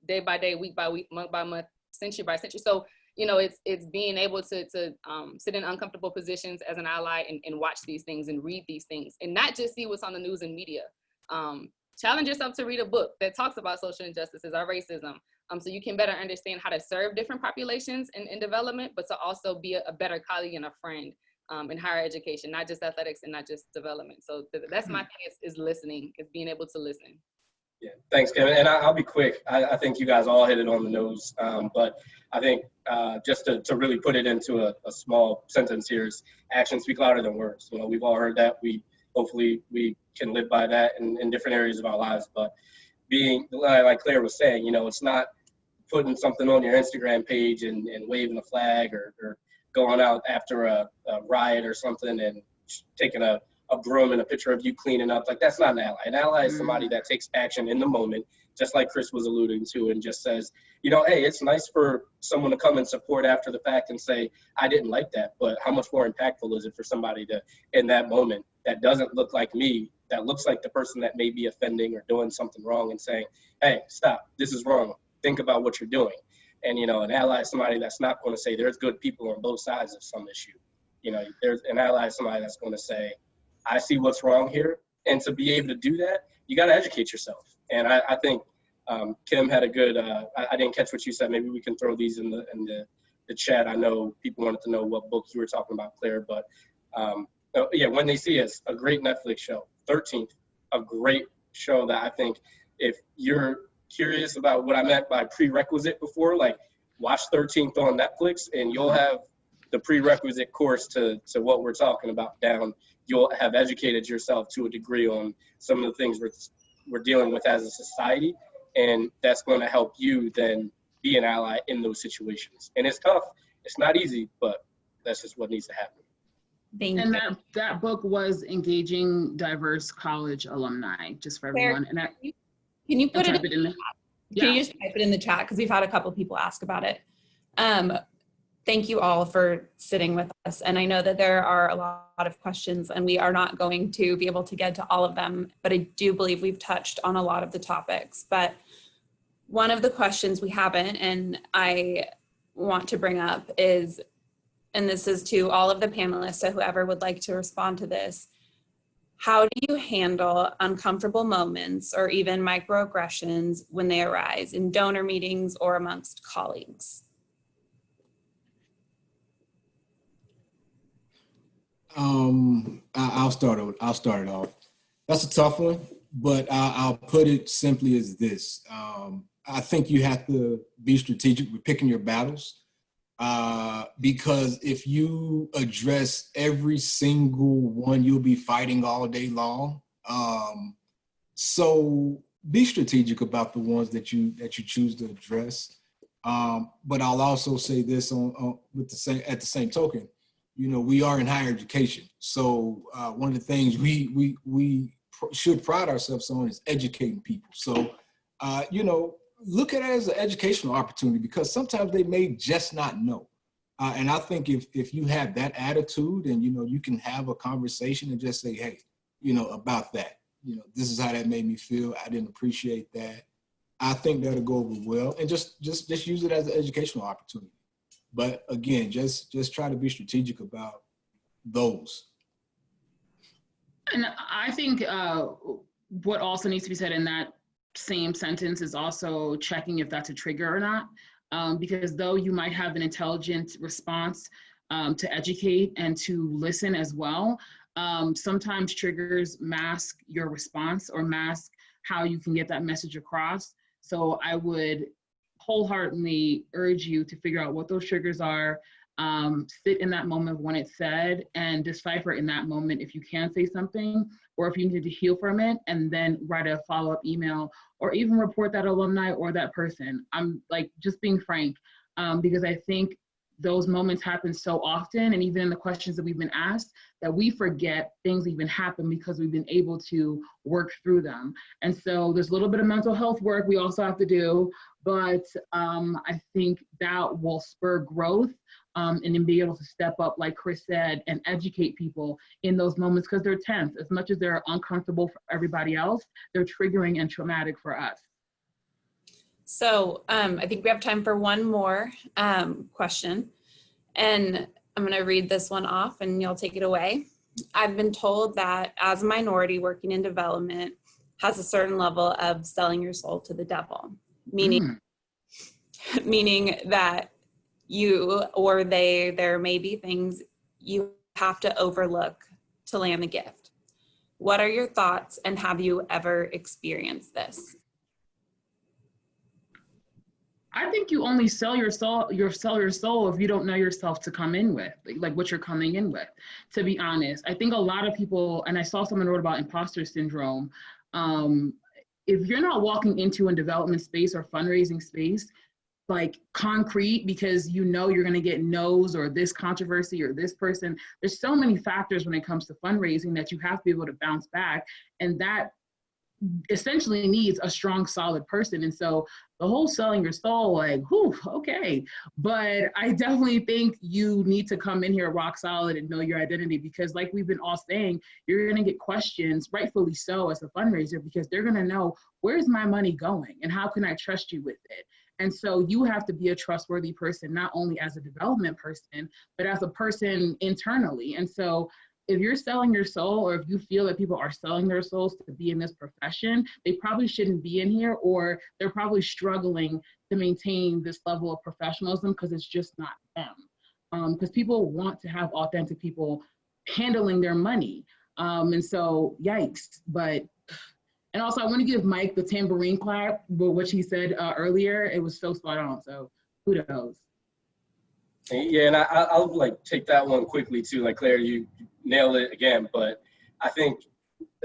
day by day, week by week, month by month, century by century. So, it's being able to sit in uncomfortable positions as an ally and watch these things and read these things and not just see what's on the news and media. Challenge yourself to read a book that talks about social injustices or racism, so you can better understand how to serve different populations in development, but to also be a better colleague and a friend in higher education, not just athletics and not just development. So that's my thing is listening, is being able to listen. Yeah, thanks, Kevin. And I'll be quick. I think you guys all hit it on the nose. But I think just to really put it into a small sentence here is actions speak louder than words. We've all heard that. Hopefully we can live by that in different areas of our lives. But being, like Claire was saying, it's not putting something on your Instagram page and waving a flag or going out after a riot or something and taking a broom and a picture of you cleaning up. Like, that's not an ally. An ally is somebody that takes action in the moment just like Chris was alluding to, and just says, you know, hey, it's nice for someone to come and support after the fact and say, I didn't like that, but how much more impactful is it for somebody to, in that moment, that doesn't look like me, that looks like the person that may be offending or doing something wrong, and saying, hey, stop, this is wrong, think about what you're doing. And, you know, an ally is somebody that's not going to say there's good people on both sides of some issue. You know, there's an ally is somebody that's going to say, I see what's wrong here. And to be able to do that, you got to educate yourself. And I think Kim had a good, I didn't catch what you said. Maybe we can throw these in the chat. I know people wanted to know what book you were talking about, Claire, but yeah, When They See Us, a great Netflix show. 13th, a great show that I think if you're curious about what I meant by prerequisite before, like watch 13th on Netflix and you'll have the prerequisite course to what we're talking about down. You'll have educated yourself to a degree on some of the things we're dealing with as a society, and that's going to help you then be an ally in those situations. And it's tough, it's not easy, but that's just what needs to happen. Thank And you. that book was Engaging Diverse College Alumni, just for everyone. And that, Can you put it in the, yeah. Can you just type it in the chat? Because we've had a couple people ask about it. Thank you all for sitting with us. And I know that there are a lot of questions and we are not going to be able to get to all of them, but I do believe we've touched on a lot of the topics. But one of the questions we haven't, and I want to bring up is, and this is to all of the panelists, so whoever would like to respond to this, how do you handle uncomfortable moments or even microaggressions when they arise in donor meetings or amongst colleagues? I'll start it off. That's a tough one, but I'll put it simply as this. I think you have to be strategic with picking your battles, because if you address every single one, you'll be fighting all day long. So be strategic about the ones that you choose to address. But I'll also say this at the same token. You know, we are in higher education. So one of the things we should pride ourselves on is educating people. So, you know, look at it as an educational opportunity, because sometimes they may just not know. And I think if you have that attitude and, you know, you can have a conversation and just say, hey, you know, about that, you know, this is how that made me feel. I didn't appreciate that. I think that'll go over well, and just use it as an educational opportunity. But again, just try to be strategic about those. And I think what also needs to be said in that same sentence is also checking if that's a trigger or not. Because though you might have an intelligent response to educate and to listen as well, sometimes triggers mask your response or mask how you can get that message across. So I would wholeheartedly urge you to figure out what those triggers are, sit in that moment when it's said, and decipher in that moment if you can say something or if you need to heal from it, and then write a follow-up email or even report that alumni or that person. I'm like just being frank, because I think those moments happen so often, and even in the questions that we've been asked, that we forget things even happen because we've been able to work through them. And so there's a little bit of mental health work we also have to do, but I think that will spur growth, and then be able to step up, like Chris said, and educate people in those moments, because they're tense. As much as they're uncomfortable for everybody else, they're triggering and traumatic for us. So I think we have time for one more question, and I'm going to read this one off and you'll take it away. I've been told that as a minority working in development has a certain level of selling your soul to the devil, meaning that you or there may be things you have to overlook to land the gift. What are your thoughts, and have you ever experienced this? I think you only sell your soul if you don't know yourself to come in with, like what you're coming in with, to be honest. I think a lot of people, and I saw someone wrote about imposter syndrome. If you're not walking into a development space or fundraising space, like concrete, because you know you're gonna get no's or this controversy or this person, there's so many factors when it comes to fundraising that you have to be able to bounce back. And that essentially needs a strong, solid person. And so the whole selling your soul, like, whew, okay. But I definitely think you need to come in here rock solid and know your identity, because like we've been all saying, you're going to get questions, rightfully so, as a fundraiser, because they're going to know, where's my money going and how can I trust you with it? And so you have to be a trustworthy person, not only as a development person, but as a person internally. And so if you're selling your soul, or if you feel that people are selling their souls to be in this profession, they probably shouldn't be in here, or they're probably struggling to maintain this level of professionalism because it's just not them. Because people want to have authentic people handling their money. And so, yikes. But, and also I want to give Mike the tambourine clap, but what he said earlier, it was so spot on. So kudos. Yeah, and I'll like take that one quickly too. Like Claire, you nailed it again, but I think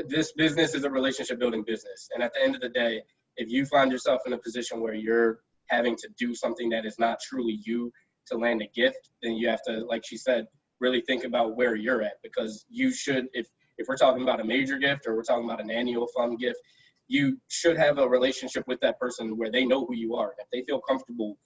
this business is a relationship building business. And at the end of the day, if you find yourself in a position where you're having to do something that is not truly you to land a gift, then you have to, like she said, really think about where you're at, because you should, if we're talking about a major gift or we're talking about an annual fund gift, you should have a relationship with that person where they know who you are. If they feel comfortable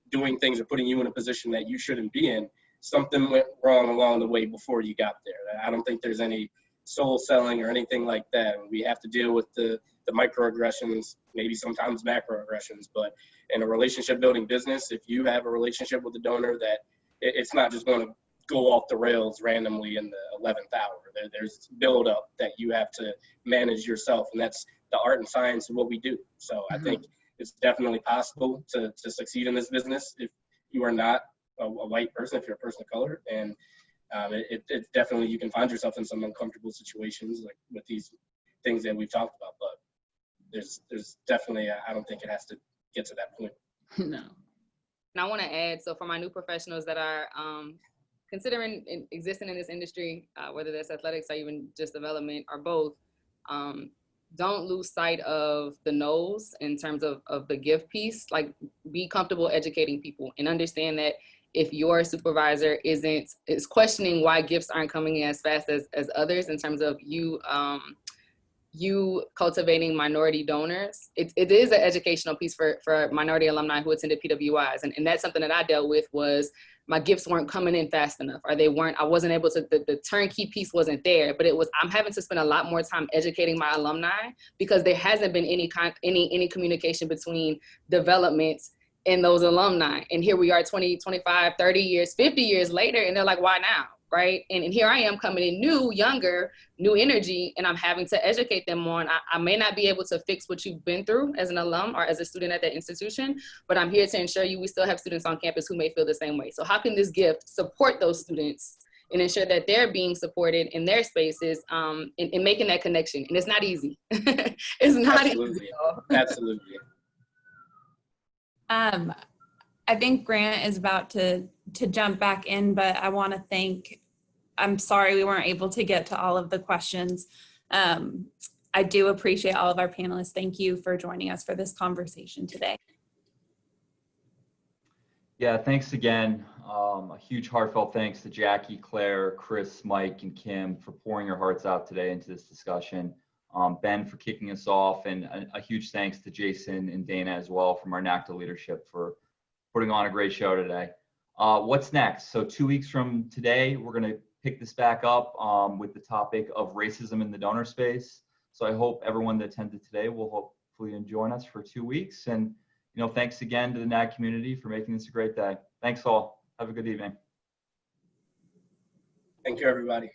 doing things or putting you in a position that you shouldn't be in, something went wrong along the way before you got there. I don't think there's any soul selling or anything like that. We have to deal with the microaggressions, maybe sometimes macroaggressions, but in a relationship building business, if you have a relationship with the donor, that it's not just going to go off the rails randomly in the 11th hour. There's build up that you have to manage yourself, and that's the art and science of what we do. So I think it's definitely possible to succeed in this business if you are not a white person, if you're a person of color. And it's definitely, you can find yourself in some uncomfortable situations like with these things that we've talked about, but there's definitely, I don't think it has to get to that point. No. And I want to add, so for my new professionals that are considering existing in this industry, whether that's athletics or even just development or both, don't lose sight of the no's in terms of the gift piece. Like, be comfortable educating people and understand that if your supervisor is questioning why gifts aren't coming in as fast as others in terms of you cultivating minority donors, it is an educational piece for minority alumni who attended PWIs. And that's something that I dealt with, was my gifts weren't coming in fast enough, or I wasn't able to, the turnkey piece wasn't there, but I'm having to spend a lot more time educating my alumni, because there hasn't been any communication between developments and those alumni. And here we are 20, 25, 30 years, 50 years later, and they're like, why now? Right? And here I am coming in new, younger, new energy, and I'm having to educate them on, I may not be able to fix what you've been through as an alum or as a student at that institution, but I'm here to ensure you, we still have students on campus who may feel the same way. So how can this gift support those students and ensure that they're being supported in their spaces, in making that connection? And it's not easy. It's not easy. Absolutely. I think Grant is about to jump back in, but I want to I'm sorry we weren't able to get to all of the questions. I do appreciate all of our panelists. Thank you for joining us for this conversation today. Yeah, thanks again. A huge heartfelt thanks to Jackie, Claire, Chris, Mike, and Kim for pouring your hearts out today into this discussion. Ben for kicking us off, and a huge thanks to Jason and Dana as well from our NAADD leadership for putting on a great show today. What's next? So 2 weeks from today, we're going to pick this back up with the topic of racism in the donor space. So I hope everyone that attended today will hopefully join us for 2 weeks. And, thanks again to the NAADD community for making this a great day. Thanks all. Have a good evening. Thank you, everybody.